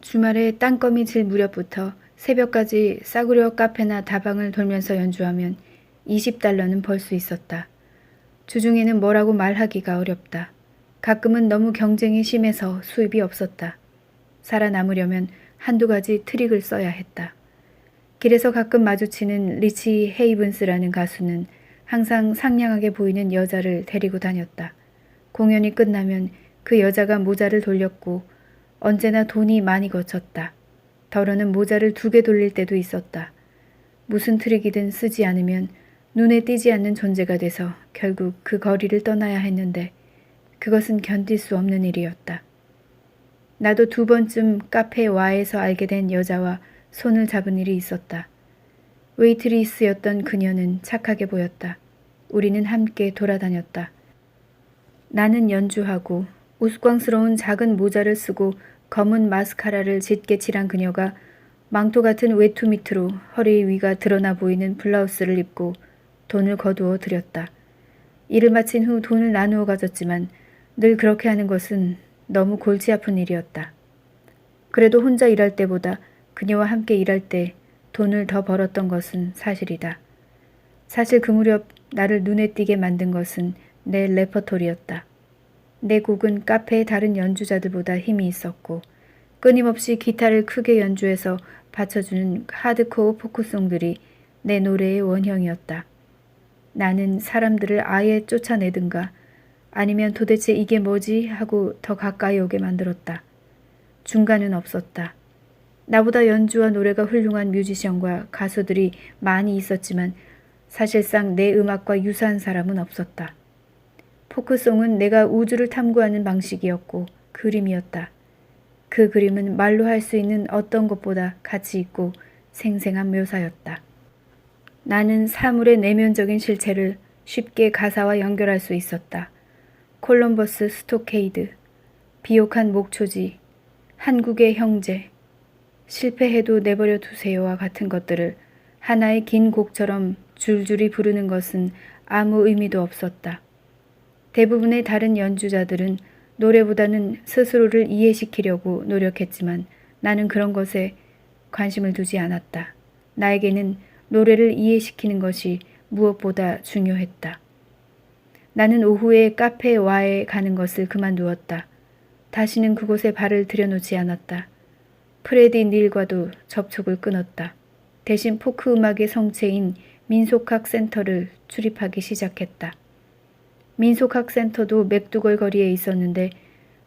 주말에 땅거미 질 무렵부터 새벽까지 싸구려 카페나 다방을 돌면서 연주하면 20달러는 벌 수 있었다. 주중에는 뭐라고 말하기가 어렵다. 가끔은 너무 경쟁이 심해서 수입이 없었다. 살아남으려면 한두 가지 트릭을 써야 했다. 길에서 가끔 마주치는 리치 헤이븐스라는 가수는 항상 상냥하게 보이는 여자를 데리고 다녔다. 공연이 끝나면 그 여자가 모자를 돌렸고 언제나 돈이 많이 거쳤다. 더러는 모자를 2개 돌릴 때도 있었다. 무슨 트릭이든 쓰지 않으면 눈에 띄지 않는 존재가 돼서 결국 그 거리를 떠나야 했는데 그것은 견딜 수 없는 일이었다. 나도 2번쯤 카페 와에서 알게 된 여자와 손을 잡은 일이 있었다. 웨이트리스였던 그녀는 착하게 보였다. 우리는 함께 돌아다녔다. 나는 연주하고 우스꽝스러운 작은 모자를 쓰고 검은 마스카라를 짙게 칠한 그녀가 망토 같은 외투 밑으로 허리 위가 드러나 보이는 블라우스를 입고 돈을 거두어 드렸다. 일을 마친 후 돈을 나누어 가졌지만 늘 그렇게 하는 것은 너무 골치 아픈 일이었다. 그래도 혼자 일할 때보다 그녀와 함께 일할 때 돈을 더 벌었던 것은 사실이다. 사실 그 무렵 나를 눈에 띄게 만든 것은 내 레퍼토리였다. 내 곡은 카페의 다른 연주자들보다 힘이 있었고 끊임없이 기타를 크게 연주해서 받쳐주는 하드코어 포크송들이 내 노래의 원형이었다. 나는 사람들을 아예 쫓아내든가 아니면 도대체 이게 뭐지 하고 더 가까이 오게 만들었다. 중간은 없었다. 나보다 연주와 노래가 훌륭한 뮤지션과 가수들이 많이 있었지만 사실상 내 음악과 유사한 사람은 없었다. 포크송은 내가 우주를 탐구하는 방식이었고 그림이었다. 그 그림은 말로 할 수 있는 어떤 것보다 가치 있고 생생한 묘사였다. 나는 사물의 내면적인 실체를 쉽게 가사와 연결할 수 있었다. 콜럼버스 스토케이드, 비옥한 목초지, 한국의 형제, 실패해도 내버려 두세요와 같은 것들을 하나의 긴 곡처럼 줄줄이 부르는 것은 아무 의미도 없었다. 대부분의 다른 연주자들은 노래보다는 스스로를 이해시키려고 노력했지만 나는 그런 것에 관심을 두지 않았다. 나에게는 노래를 이해시키는 것이 무엇보다 중요했다. 나는 오후에 카페 와에 가는 것을 그만두었다. 다시는 그곳에 발을 들여놓지 않았다. 프레디 닐과도 접촉을 끊었다. 대신 포크 음악의 성체인 민속학 센터를 출입하기 시작했다. 민속학 센터도 맥두걸 거리에 있었는데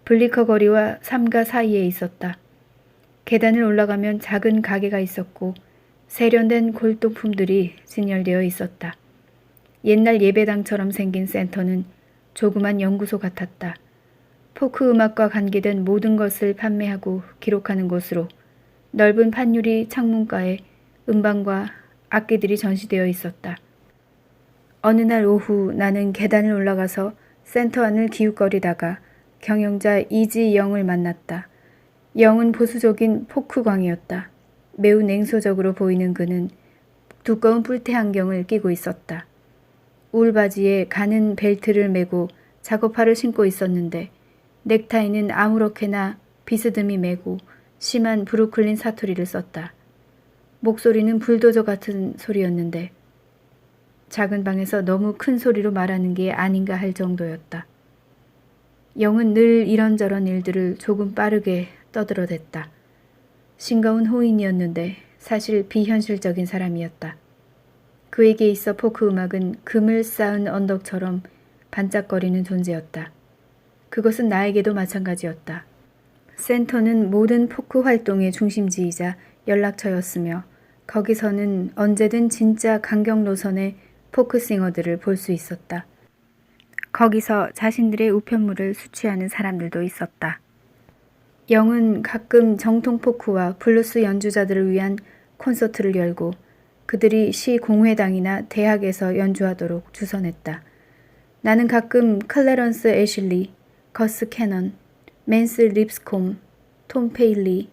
블리커 거리와 삼가 사이에 있었다. 계단을 올라가면 작은 가게가 있었고 세련된 골동품들이 진열되어 있었다. 옛날 예배당처럼 생긴 센터는 조그만 연구소 같았다. 포크 음악과 관계된 모든 것을 판매하고 기록하는 곳으로 넓은 판유리 창문가에 음반과 악기들이 전시되어 있었다. 어느 날 오후 나는 계단을 올라가서 센터 안을 기웃거리다가 경영자 이지 영을 만났다. 영은 보수적인 포크광이었다. 매우 냉소적으로 보이는 그는 두꺼운 뿔테 안경을 끼고 있었다. 울 바지에 가는 벨트를 메고 작업화를 신고 있었는데 넥타이는 아무렇게나 비스듬히 메고 심한 브루클린 사투리를 썼다. 목소리는 불도저 같은 소리였는데 작은 방에서 너무 큰 소리로 말하는 게 아닌가 할 정도였다. 영은 늘 이런저런 일들을 조금 빠르게 떠들어댔다. 싱거운 호인이었는데 사실 비현실적인 사람이었다. 그에게 있어 포크 음악은 금을 쌓은 언덕처럼 반짝거리는 존재였다. 그것은 나에게도 마찬가지였다. 센터는 모든 포크 활동의 중심지이자 연락처였으며 거기서는 언제든 진짜 강경 노선의 포크싱어들을 볼 수 있었다. 거기서 자신들의 우편물을 수취하는 사람들도 있었다. 영은 가끔 정통 포크와 블루스 연주자들을 위한 콘서트를 열고 그들이 시 공회당이나 대학에서 연주하도록 주선했다. 나는 가끔 클래런스 애슐리, 거스 캐넌, 맨스 립스콤, 톰 페일리,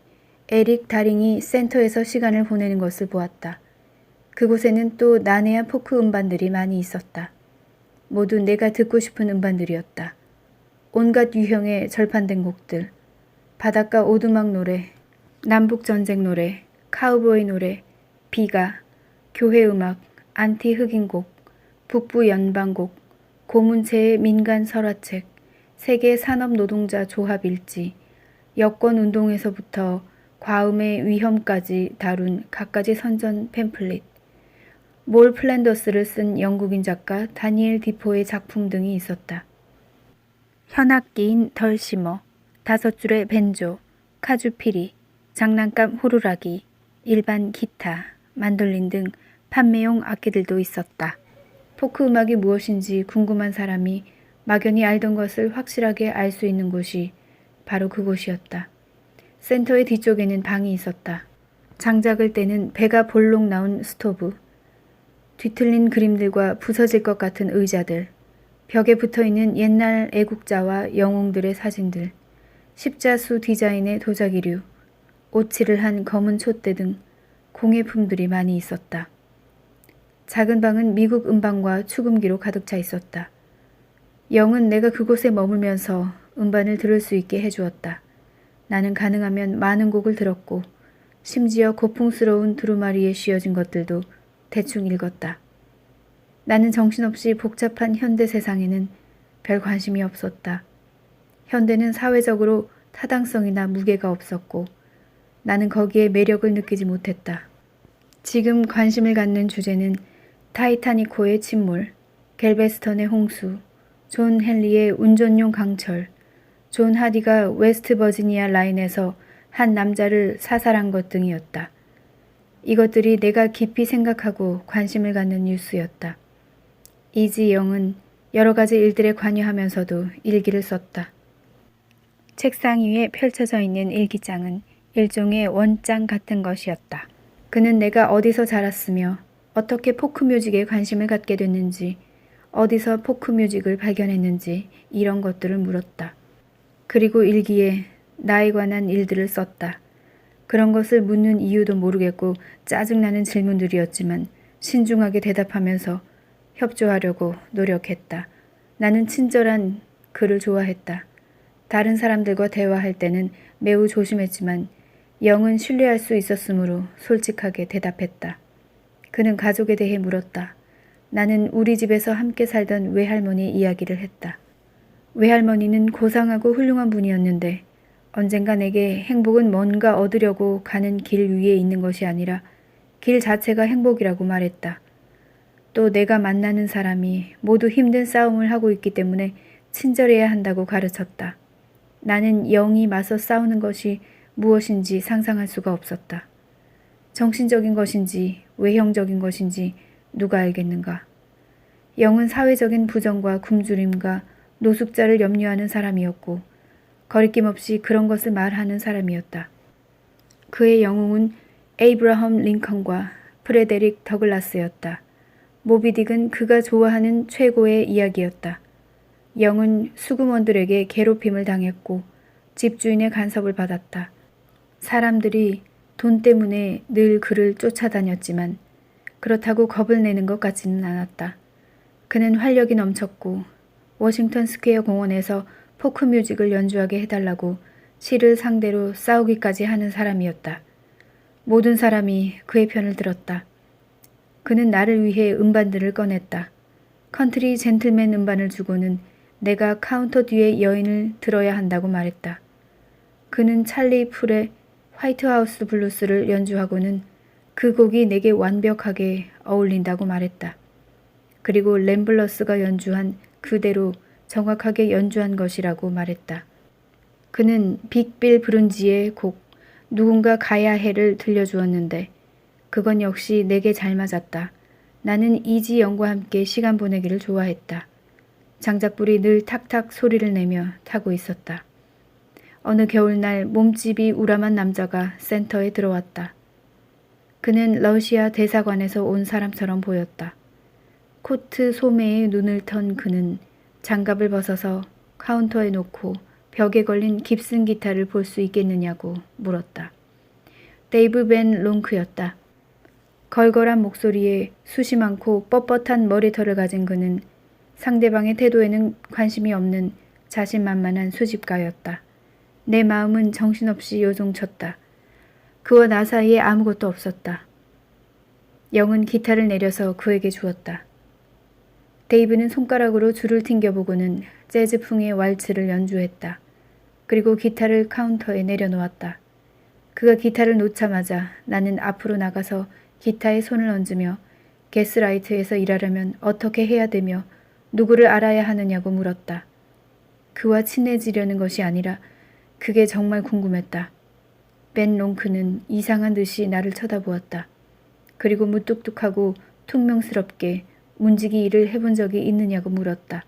에릭 다링이 센터에서 시간을 보내는 것을 보았다. 그곳에는 또 난해한 포크 음반들이 많이 있었다. 모두 내가 듣고 싶은 음반들이었다. 온갖 유형의 절판된 곡들, 바닷가 오두막 노래, 남북전쟁 노래, 카우보이 노래, 비가, 교회 음악, 안티 흑인곡, 북부 연방곡, 고문체의 민간 설화책, 세계 산업노동자 조합 일지, 여권운동에서부터 과음의 위험까지 다룬 갖가지 선전 팸플릿, 몰 플랜더스를 쓴 영국인 작가 다니엘 디포의 작품 등이 있었다. 현악기인 덜시머, 5줄의 벤조, 카주피리, 장난감 호루라기, 일반 기타, 만돌린 등 판매용 악기들도 있었다. 포크 음악이 무엇인지 궁금한 사람이 막연히 알던 것을 확실하게 알 수 있는 곳이 바로 그곳이었다. 센터의 뒤쪽에는 방이 있었다. 장작을 떼는 배가 볼록 나온 스토브, 뒤틀린 그림들과 부서질 것 같은 의자들, 벽에 붙어있는 옛날 애국자와 영웅들의 사진들, 십자수 디자인의 도자기류, 오칠을 한 검은 촛대 등 공예품들이 많이 있었다. 작은 방은 미국 음반과 축음기로 가득 차 있었다. 영은 내가 그곳에 머물면서 음반을 들을 수 있게 해주었다. 나는 가능하면 많은 곡을 들었고 심지어 고풍스러운 두루마리에 씌어진 것들도 대충 읽었다. 나는 정신없이 복잡한 현대 세상에는 별 관심이 없었다. 현대는 사회적으로 타당성이나 무게가 없었고 나는 거기에 매력을 느끼지 못했다. 지금 관심을 갖는 주제는 타이타니코의 침몰, 갤베스턴의 홍수, 존 헨리의 운전용 강철, 존 하디가 웨스트 버지니아 라인에서 한 남자를 사살한 것 등이었다. 이것들이 내가 깊이 생각하고 관심을 갖는 뉴스였다. 이지 영은 여러 가지 일들에 관여하면서도 일기를 썼다. 책상 위에 펼쳐져 있는 일기장은 일종의 원장 같은 것이었다. 그는 내가 어디서 자랐으며 어떻게 포크뮤직에 관심을 갖게 됐는지, 어디서 포크뮤직을 발견했는지 이런 것들을 물었다. 그리고 일기에 나에 관한 일들을 썼다. 그런 것을 묻는 이유도 모르겠고 짜증나는 질문들이었지만 신중하게 대답하면서 협조하려고 노력했다. 나는 친절한 그를 좋아했다. 다른 사람들과 대화할 때는 매우 조심했지만 영은 신뢰할 수 있었으므로 솔직하게 대답했다. 그는 가족에 대해 물었다. 나는 우리 집에서 함께 살던 외할머니 이야기를 했다. 외할머니는 고상하고 훌륭한 분이었는데 언젠가 내게 행복은 뭔가 얻으려고 가는 길 위에 있는 것이 아니라 길 자체가 행복이라고 말했다. 또 내가 만나는 사람이 모두 힘든 싸움을 하고 있기 때문에 친절해야 한다고 가르쳤다. 나는 영이 맞서 싸우는 것이 무엇인지 상상할 수가 없었다. 정신적인 것인지 외형적인 것인지 누가 알겠는가. 영은 사회적인 부정과 굶주림과 노숙자를 염려하는 사람이었고 거리낌 없이 그런 것을 말하는 사람이었다. 그의 영웅은 에이브라함 링컨과 프레데릭 더글라스였다. 모비딕은 그가 좋아하는 최고의 이야기였다. 영은 수금원들에게 괴롭힘을 당했고 집주인의 간섭을 받았다. 사람들이 돈 때문에 늘 그를 쫓아다녔지만 그렇다고 겁을 내는 것 같지는 않았다. 그는 활력이 넘쳤고 워싱턴 스퀘어 공원에서 포크뮤직을 연주하게 해달라고 시를 상대로 싸우기까지 하는 사람이었다. 모든 사람이 그의 편을 들었다. 그는 나를 위해 음반들을 꺼냈다. 컨트리 젠틀맨 음반을 주고는 내가 카운터 뒤에 여인을 들어야 한다고 말했다. 그는 찰리 풀의 화이트하우스 블루스를 연주하고는 그 곡이 내게 완벽하게 어울린다고 말했다. 그리고 램블러스가 연주한 그대로 정확하게 연주한 것이라고 말했다. 그는 빅빌 브룬지의 곡 누군가 가야 해를 들려주었는데 그건 역시 내게 잘 맞았다. 나는 이지 영과 함께 시간 보내기를 좋아했다. 장작불이 늘 탁탁 소리를 내며 타고 있었다. 어느 겨울날 몸집이 우람한 남자가 센터에 들어왔다. 그는 러시아 대사관에서 온 사람처럼 보였다. 코트 소매에 눈을 턴 그는 장갑을 벗어서 카운터에 놓고 벽에 걸린 깁슨 기타를 볼 수 있겠느냐고 물었다. 데이브 벤 롱크였다. 걸걸한 목소리에 숱이 많고 뻣뻣한 머리털을 가진 그는 상대방의 태도에는 관심이 없는 자신만만한 수집가였다. 내 마음은 정신없이 요동쳤다. 그와 나 사이에 아무것도 없었다. 영은 기타를 내려서 그에게 주었다. 데이브는 손가락으로 줄을 튕겨보고는 재즈풍의 왈츠를 연주했다. 그리고 기타를 카운터에 내려놓았다. 그가 기타를 놓자마자 나는 앞으로 나가서 기타에 손을 얹으며 게스라이트에서 일하려면 어떻게 해야 되며 누구를 알아야 하느냐고 물었다. 그와 친해지려는 것이 아니라 그게 정말 궁금했다. 벤 롱크는 이상한 듯이 나를 쳐다보았다. 그리고 무뚝뚝하고 퉁명스럽게 문지기 일을 해본 적이 있느냐고 물었다.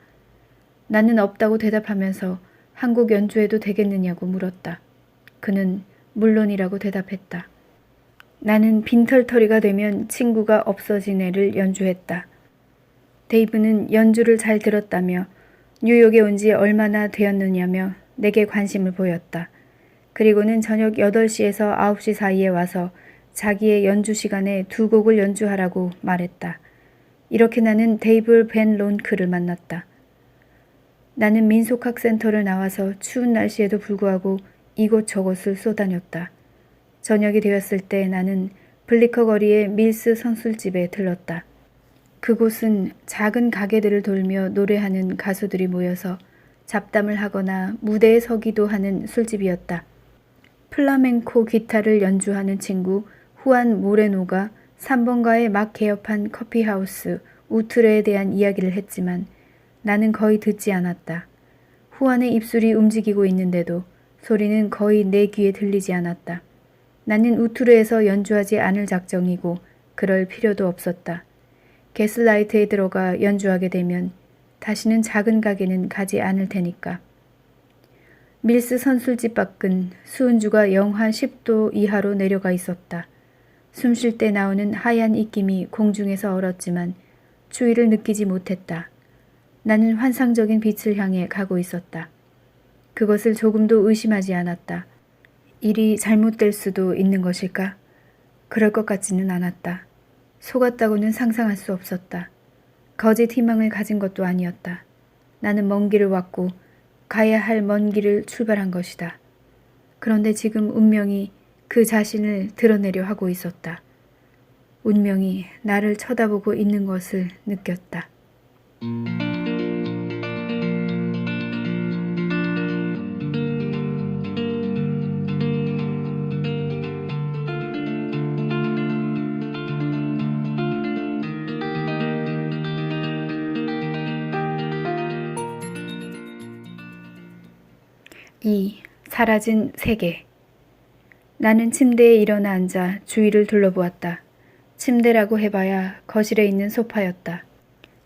나는 없다고 대답하면서 한 곡 연주해도 되겠느냐고 물었다. 그는 물론이라고 대답했다. 나는 빈털터리가 되면 친구가 없어진 애를 연주했다. 데이브는 연주를 잘 들었다며 뉴욕에 온 지 얼마나 되었느냐며 내게 관심을 보였다. 그리고는 저녁 8시에서 9시 사이에 와서 자기의 연주 시간에 2곡을 연주하라고 말했다. 이렇게 나는 데이브 벤 론크를 만났다. 나는 민속학센터를 나와서 추운 날씨에도 불구하고 이곳저곳을 쏘다녔다. 저녁이 되었을 때 나는 블리커 거리의 밀스 선술집에 들렀다. 그곳은 작은 가게들을 돌며 노래하는 가수들이 모여서 잡담을 하거나 무대에 서기도 하는 술집이었다. 플라멩코 기타를 연주하는 친구 후안 모레노가 3번가에 막 개업한 커피하우스 우트레에 대한 이야기를 했지만 나는 거의 듣지 않았다. 후안의 입술이 움직이고 있는데도 소리는 거의 내 귀에 들리지 않았다. 나는 우트르에서 연주하지 않을 작정이고 그럴 필요도 없었다. 게슬라이트에 들어가 연주하게 되면 다시는 작은 가게는 가지 않을 테니까. 밀스 선술집 밖은 수은주가 영하 10도 이하로 내려가 있었다. 숨 쉴 때 나오는 하얀 입김이 공중에서 얼었지만 추위를 느끼지 못했다. 나는 환상적인 빛을 향해 가고 있었다. 그것을 조금도 의심하지 않았다. 일이 잘못될 수도 있는 것일까? 그럴 것 같지는 않았다. 속았다고는 상상할 수 없었다. 거짓 희망을 가진 것도 아니었다. 나는 먼 길을 왔고 가야 할 먼 길을 출발한 것이다. 그런데 지금 운명이 그 자신을 드러내려 하고 있었다. 운명이 나를 쳐다보고 있는 것을 느꼈다. 2. 사라진 세계. 나는 침대에 일어나 앉아 주위를 둘러보았다. 침대라고 해봐야 거실에 있는 소파였다.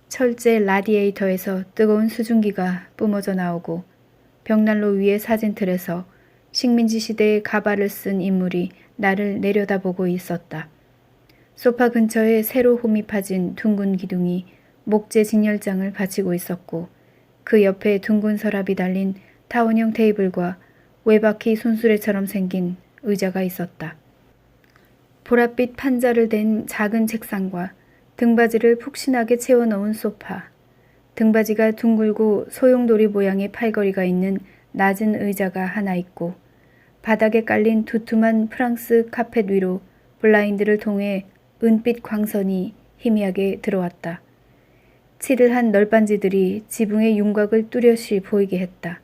철제 라디에이터에서 뜨거운 수증기가 뿜어져 나오고 벽난로 위의 사진틀에서 식민지 시대의 가발을 쓴 인물이 나를 내려다보고 있었다. 소파 근처에 새로 홈입해진 둥근 기둥이 목재 진열장을 받치고 있었고 그 옆에 둥근 서랍이 달린 타원형 테이블과 외바퀴 손수레처럼 생긴 의자가 있었다. 보랏빛 판자를 댄 작은 책상과 등받이를 푹신하게 채워넣은 소파, 등받이가 둥글고 소용돌이 모양의 팔걸이가 있는 낮은 의자가 하나 있고 바닥에 깔린 두툼한 프랑스 카펫 위로 블라인드를 통해 은빛 광선이 희미하게 들어왔다. 칠을 한 널빤지들이 지붕의 윤곽을 뚜렷이 보이게 했다.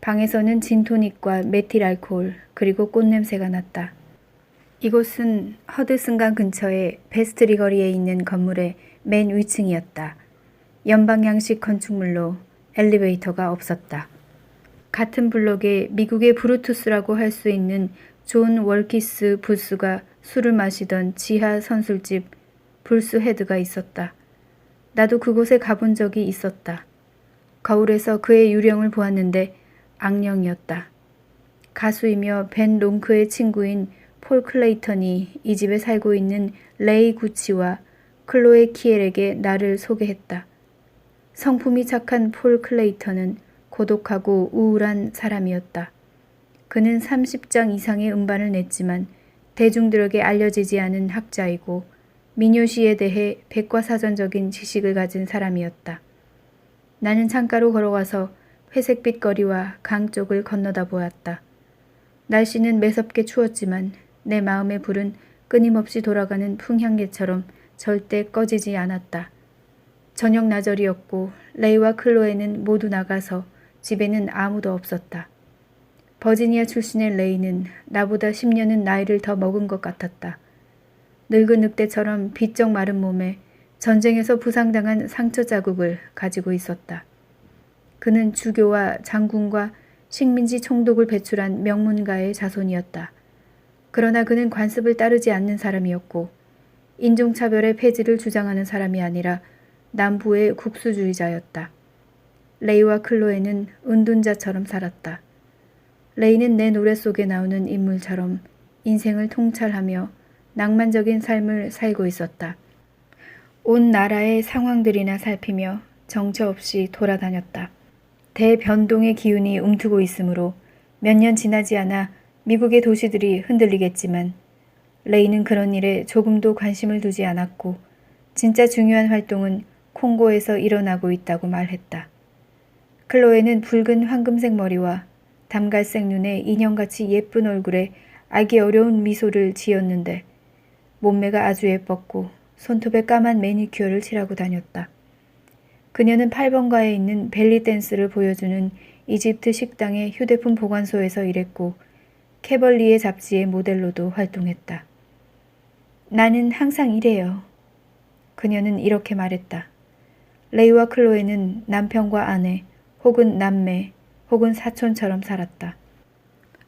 방에서는 진토닉과 메틸 알코올 그리고 꽃냄새가 났다. 이곳은 허드슨강 근처의 베스트리 거리에 있는 건물의 맨 위층이었다. 연방양식 건축물로 엘리베이터가 없었다. 같은 블록에 미국의 브루투스라고 할 수 있는 존 월키스 부스가 술을 마시던 지하 선술집 불스 헤드가 있었다. 나도 그곳에 가본 적이 있었다. 거울에서 그의 유령을 보았는데 악령이었다. 가수이며 벤 롱크의 친구인 폴 클레이턴이 이 집에 살고 있는 레이 구치와 클로에 키엘에게 나를 소개했다. 성품이 착한 폴 클레이턴은 고독하고 우울한 사람이었다. 그는 30장 이상의 음반을 냈지만 대중들에게 알려지지 않은 학자이고 민요시에 대해 백과사전적인 지식을 가진 사람이었다. 나는 창가로 걸어가서 회색빛 거리와 강 쪽을 건너다 보았다. 날씨는 매섭게 추웠지만 내 마음의 불은 끊임없이 돌아가는 풍향계처럼 절대 꺼지지 않았다. 저녁 나절이었고 레이와 클로에는 모두 나가서 집에는 아무도 없었다. 버지니아 출신의 레이는 나보다 10년은 나이를 더 먹은 것 같았다. 늙은 늑대처럼 비쩍 마른 몸에 전쟁에서 부상당한 상처 자국을 가지고 있었다. 그는 주교와 장군과 식민지 총독을 배출한 명문가의 자손이었다. 그러나 그는 관습을 따르지 않는 사람이었고 인종차별의 폐지를 주장하는 사람이 아니라 남부의 국수주의자였다. 레이와 클로에는 은둔자처럼 살았다. 레이는 내 노래 속에 나오는 인물처럼 인생을 통찰하며 낭만적인 삶을 살고 있었다. 온 나라의 상황들이나 살피며 정처 없이 돌아다녔다. 대변동의 기운이 움트고 있으므로 몇 년 지나지 않아 미국의 도시들이 흔들리겠지만 레이는 그런 일에 조금도 관심을 두지 않았고 진짜 중요한 활동은 콩고에서 일어나고 있다고 말했다. 클로에는 붉은 황금색 머리와 담갈색 눈에 인형같이 예쁜 얼굴에 알기 어려운 미소를 지었는데 몸매가 아주 예뻤고 손톱에 까만 매니큐어를 칠하고 다녔다. 그녀는 8번가에 있는 벨리 댄스를 보여주는 이집트 식당의 휴대폰 보관소에서 일했고 캐벌리의 잡지의 모델로도 활동했다. 나는 항상 이래요. 그녀는 이렇게 말했다. 레이와 클로에는 남편과 아내 혹은 남매 혹은 사촌처럼 살았다.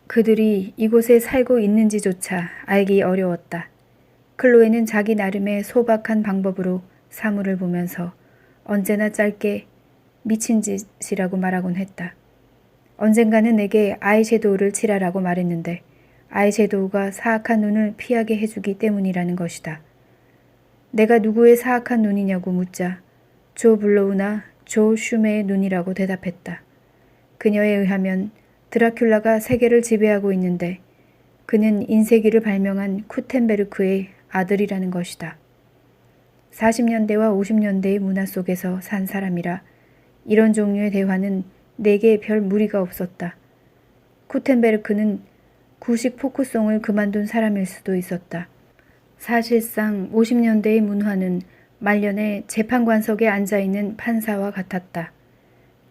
그들이 이곳에 살고 있는지조차 알기 어려웠다. 클로에는 자기 나름의 소박한 방법으로 사물을 보면서 언제나 짧게 미친 짓이라고 말하곤 했다. 언젠가는 내게 아이섀도우를 칠하라고 말했는데 아이섀도우가 사악한 눈을 피하게 해주기 때문이라는 것이다. 내가 누구의 사악한 눈이냐고 묻자 조 블로우나 조 슈메의 눈이라고 대답했다. 그녀에 의하면 드라큘라가 세계를 지배하고 있는데 그는 인쇄기를 발명한 쿠텐베르크의 아들이라는 것이다. 40년대와 50년대의 문화 속에서 산 사람이라 이런 종류의 대화는 내게 별 무리가 없었다. 쿠텐베르크는 구식 포크송을 그만둔 사람일 수도 있었다. 사실상 50년대의 문화는 말년에 재판관석에 앉아있는 판사와 같았다.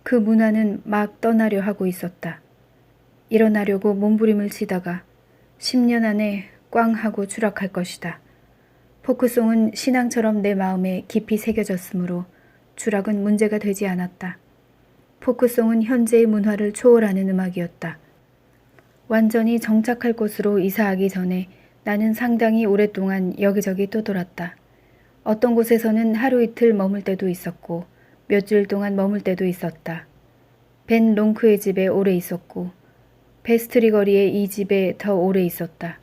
그 문화는 막 떠나려 하고 있었다. 일어나려고 몸부림을 치다가 10년 안에 꽝 하고 추락할 것이다. 포크송은 신앙처럼 내 마음에 깊이 새겨졌으므로 추락은 문제가 되지 않았다. 포크송은 현재의 문화를 초월하는 음악이었다. 완전히 정착할 곳으로 이사하기 전에 나는 상당히 오랫동안 여기저기 떠돌았다. 어떤 곳에서는 하루 이틀 머물 때도 있었고 몇 주일 동안 머물 때도 있었다. 벤 롱크의 집에 오래 있었고 베스트리 거리의 이 집에 더 오래 있었다.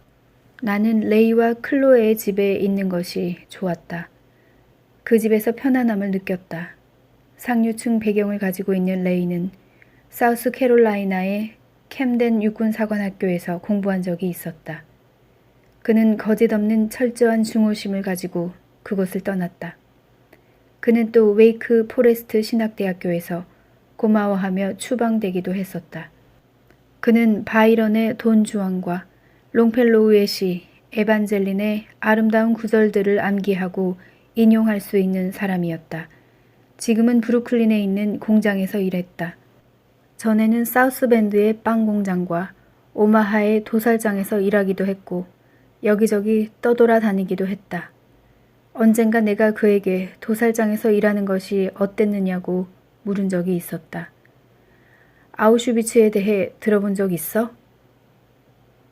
나는 레이와 클로에의 집에 있는 것이 좋았다. 그 집에서 편안함을 느꼈다. 상류층 배경을 가지고 있는 레이는 사우스 캐롤라이나의 캠덴 육군사관학교에서 공부한 적이 있었다. 그는 거짓없는 철저한 중호심을 가지고 그곳을 떠났다. 그는 또 웨이크 포레스트 신학대학교에서 고마워하며 추방되기도 했었다. 그는 바이런의 돈 주안과 롱펠로우의 시 에반젤린의 아름다운 구절들을 암기하고 인용할 수 있는 사람이었다. 지금은 브루클린에 있는 공장에서 일했다. 전에는 사우스밴드의 빵 공장과 오마하의 도살장에서 일하기도 했고 여기저기 떠돌아다니기도 했다. 언젠가 내가 그에게 도살장에서 일하는 것이 어땠느냐고 물은 적이 있었다. 아우슈비츠에 대해 들어본 적 있어?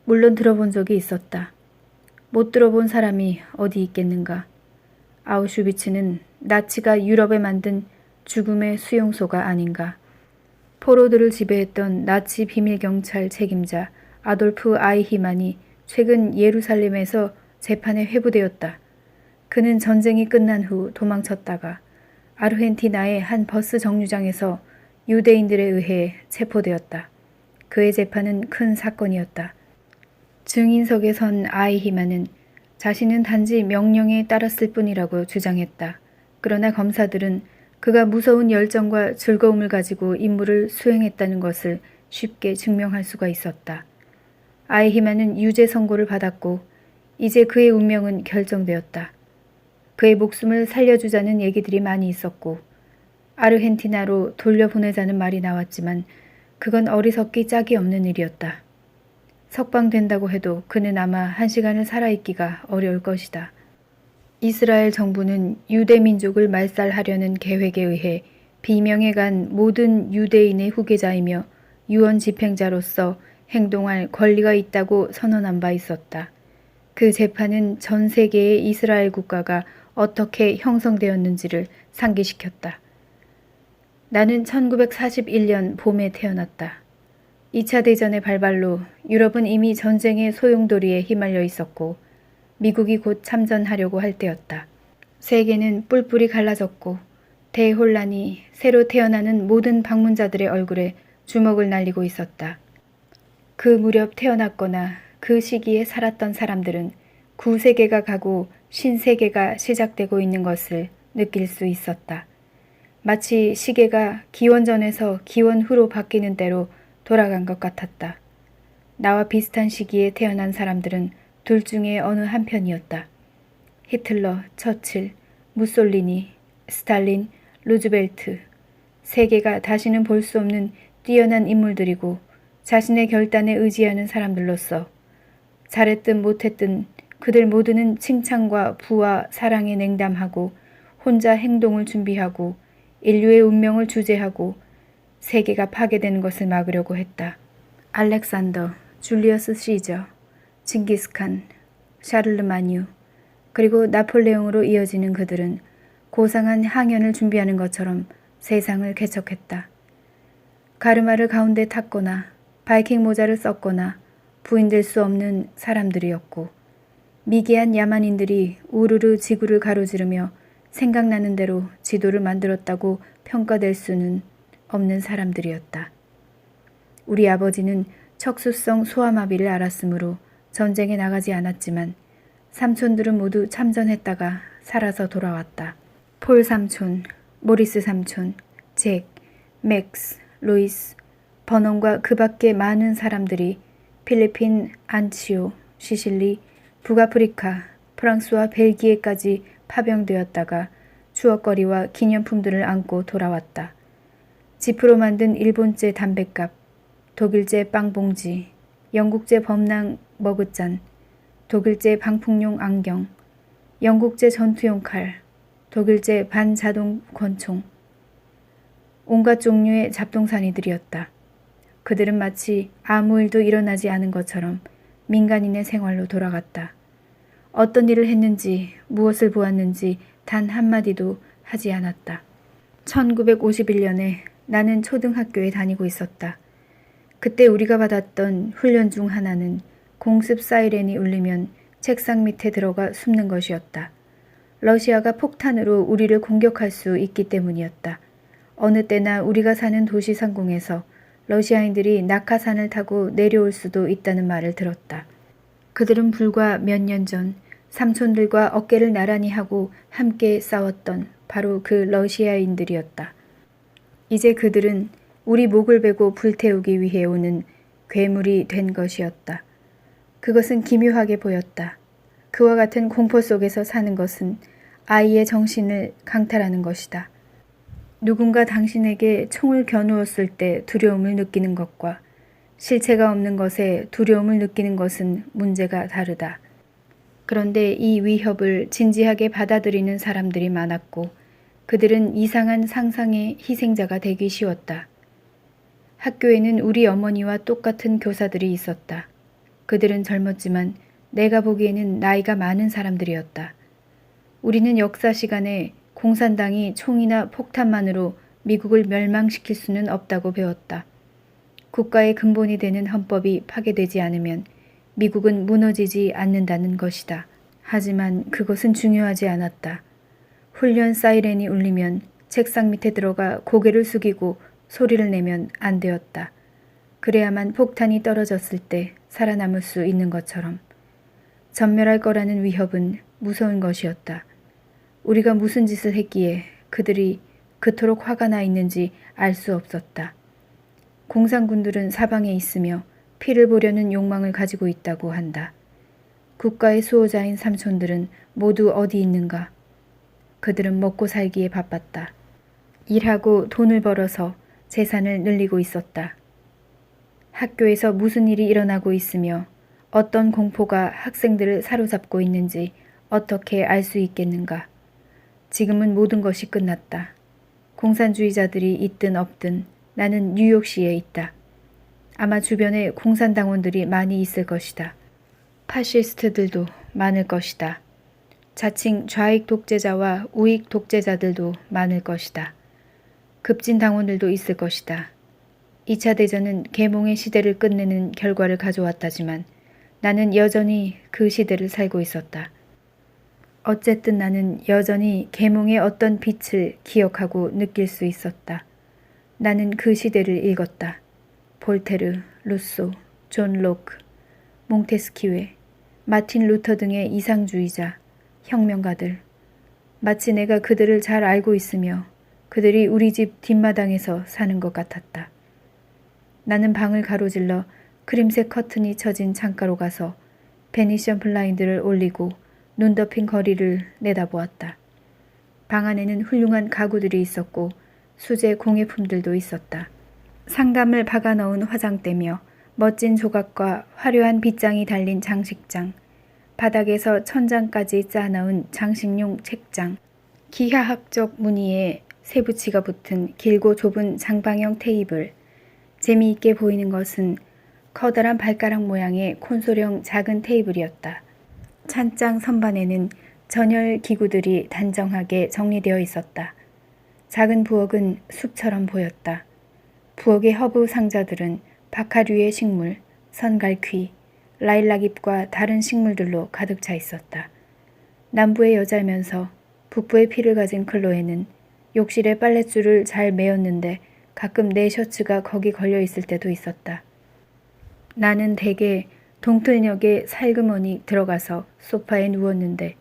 물론 들어본 적이 있었다. 못 들어본 사람이 어디 있겠는가. 아우슈비츠는 나치가 유럽에 만든 죽음의 수용소가 아닌가. 포로들을 지배했던 나치 비밀경찰 책임자 아돌프 아이히만이 최근 예루살렘에서 재판에 회부되었다. 그는 전쟁이 끝난 후 도망쳤다가 아르헨티나의 한 버스 정류장에서 유대인들에 의해 체포되었다. 그의 재판은 큰 사건이었다. 증인석에 선 아이히만은 자신은 단지 명령에 따랐을 뿐이라고 주장했다. 그러나 검사들은 그가 무서운 열정과 즐거움을 가지고 임무를 수행했다는 것을 쉽게 증명할 수가 있었다. 아이히만은 유죄 선고를 받았고 이제 그의 운명은 결정되었다. 그의 목숨을 살려주자는 얘기들이 많이 있었고 아르헨티나로 돌려보내자는 말이 나왔지만 그건 어리석기 짝이 없는 일이었다. 석방된다고 해도 그는 아마 1시간을 살아있기가 어려울 것이다. 이스라엘 정부는 유대 민족을 말살하려는 계획에 의해 비명에 간 모든 유대인의 후계자이며 유언 집행자로서 행동할 권리가 있다고 선언한 바 있었다. 그 재판은 전 세계의 이스라엘 국가가 어떻게 형성되었는지를 상기시켰다. 나는 1941년 봄에 태어났다. 2차 대전의 발발로 유럽은 이미 전쟁의 소용돌이에 휘말려 있었고 미국이 곧 참전하려고 할 때였다. 세계는 뿔뿔이 갈라졌고 대혼란이 새로 태어나는 모든 방문자들의 얼굴에 주먹을 날리고 있었다. 그 무렵 태어났거나 그 시기에 살았던 사람들은 구세계가 가고 신세계가 시작되고 있는 것을 느낄 수 있었다. 마치 시계가 기원전에서 기원후로 바뀌는 대로 돌아간 것 같았다. 나와 비슷한 시기에 태어난 사람들은 둘 중에 어느 한편이었다. 히틀러, 처칠, 무솔리니, 스탈린, 루즈벨트. 세계가 다시는 볼 수 없는 뛰어난 인물들이고 자신의 결단에 의지하는 사람들로서 잘했든 못했든 그들 모두는 칭찬과 부와 사랑에 냉담하고 혼자 행동을 준비하고 인류의 운명을 주재하고 세계가 파괴되는 것을 막으려고 했다. 알렉산더, 줄리어스 시저, 징기스칸, 샤를르마뉴, 그리고 나폴레옹으로 이어지는 그들은 고상한 항연을 준비하는 것처럼 세상을 개척했다. 가르마를 가운데 탔거나 바이킹 모자를 썼거나 부인될 수 없는 사람들이었고 미개한 야만인들이 우르르 지구를 가로지르며 생각나는 대로 지도를 만들었다고 평가될 수는 없는 사람들이었다. 우리 아버지는 척수성 소아마비를 앓았으므로 전쟁에 나가지 않았지만 삼촌들은 모두 참전했다가 살아서 돌아왔다. 폴 삼촌, 모리스 삼촌, 잭, 맥스, 루이스, 버넌과 그 밖에 많은 사람들이 필리핀, 안치오, 시실리, 북아프리카, 프랑스와 벨기에까지 파병되었다가 추억거리와 기념품들을 안고 돌아왔다. 지프로 만든 일본제 담뱃갑, 독일제 빵봉지, 영국제 범랑 머그잔, 독일제 방풍용 안경, 영국제 전투용 칼, 독일제 반자동 권총, 온갖 종류의 잡동사니들이었다. 그들은 마치 아무 일도 일어나지 않은 것처럼 민간인의 생활로 돌아갔다. 어떤 일을 했는지 무엇을 보았는지 단 한마디도 하지 않았다. 1951년에 나는 초등학교에 다니고 있었다. 그때 우리가 받았던 훈련 중 하나는 공습 사이렌이 울리면 책상 밑에 들어가 숨는 것이었다. 러시아가 폭탄으로 우리를 공격할 수 있기 때문이었다. 어느 때나 우리가 사는 도시 상공에서 러시아인들이 낙하산을 타고 내려올 수도 있다는 말을 들었다. 그들은 불과 몇 년 전 삼촌들과 어깨를 나란히 하고 함께 싸웠던 바로 그 러시아인들이었다. 이제 그들은 우리 목을 베고 불태우기 위해 오는 괴물이 된 것이었다. 그것은 기묘하게 보였다. 그와 같은 공포 속에서 사는 것은 아이의 정신을 강탈하는 것이다. 누군가 당신에게 총을 겨누었을 때 두려움을 느끼는 것과 실체가 없는 것에 두려움을 느끼는 것은 문제가 다르다. 그런데 이 위협을 진지하게 받아들이는 사람들이 많았고 그들은 이상한 상상의 희생자가 되기 쉬웠다. 학교에는 우리 어머니와 똑같은 교사들이 있었다. 그들은 젊었지만 내가 보기에는 나이가 많은 사람들이었다. 우리는 역사 시간에 공산당이 총이나 폭탄만으로 미국을 멸망시킬 수는 없다고 배웠다. 국가의 근본이 되는 헌법이 파괴되지 않으면 미국은 무너지지 않는다는 것이다. 하지만 그것은 중요하지 않았다. 훈련 사이렌이 울리면 책상 밑에 들어가 고개를 숙이고 소리를 내면 안 되었다. 그래야만 폭탄이 떨어졌을 때 살아남을 수 있는 것처럼. 전멸할 거라는 위협은 무서운 것이었다. 우리가 무슨 짓을 했기에 그들이 그토록 화가 나 있는지 알 수 없었다. 공산군들은 사방에 있으며 피를 보려는 욕망을 가지고 있다고 한다. 국가의 수호자인 삼촌들은 모두 어디 있는가? 그들은 먹고 살기에 바빴다. 일하고 돈을 벌어서 재산을 늘리고 있었다. 학교에서 무슨 일이 일어나고 있으며 어떤 공포가 학생들을 사로잡고 있는지 어떻게 알 수 있겠는가? 지금은 모든 것이 끝났다. 공산주의자들이 있든 없든 나는 뉴욕시에 있다. 아마 주변에 공산당원들이 많이 있을 것이다. 파시스트들도 많을 것이다. 자칭 좌익 독재자와 우익 독재자들도 많을 것이다. 급진 당원들도 있을 것이다. 2차 대전은 계몽의 시대를 끝내는 결과를 가져왔다지만 나는 여전히 그 시대를 살고 있었다. 어쨌든 나는 여전히 계몽의 어떤 빛을 기억하고 느낄 수 있었다. 나는 그 시대를 읽었다. 볼테르, 루소, 존 로크, 몽테스키웨, 마틴 루터 등의 이상주의자, 혁명가들. 마치 내가 그들을 잘 알고 있으며 그들이 우리 집 뒷마당에서 사는 것 같았다. 나는 방을 가로질러 크림색 커튼이 쳐진 창가로 가서 베니션 블라인드를 올리고 눈 덮인 거리를 내다보았다. 방 안에는 훌륭한 가구들이 있었고 수제 공예품들도 있었다. 상담을 박아 넣은 화장대며 멋진 조각과 화려한 빗장이 달린 장식장, 바닥에서 천장까지 쌓아놓은 장식용 책장, 기하학적 무늬에 세부치가 붙은 길고 좁은 장방형 테이블, 재미있게 보이는 것은 커다란 발가락 모양의 콘솔형 작은 테이블이었다. 찬장 선반에는 전열 기구들이 단정하게 정리되어 있었다. 작은 부엌은 숲처럼 보였다. 부엌의 허브 상자들은 박하류의 식물, 선갈퀴, 라일락잎과 다른 식물들로 가득 차 있었다. 남부의 여자면서 북부의 피를 가진 클로에는 욕실에 빨랫줄을 잘 매었는데 가끔 내 셔츠가 거기 걸려 있을 때도 있었다. 나는 대개 동틀녘에 살그머니 들어가서 소파에 누웠는데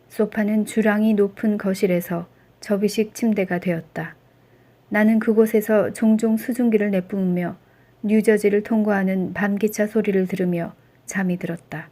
소파는 주랑이 높은 거실에서 접이식 침대가 되었다. 나는 그곳에서 종종 수증기를 내뿜으며 뉴저지를 통과하는 밤기차 소리를 들으며 잠이 들었다.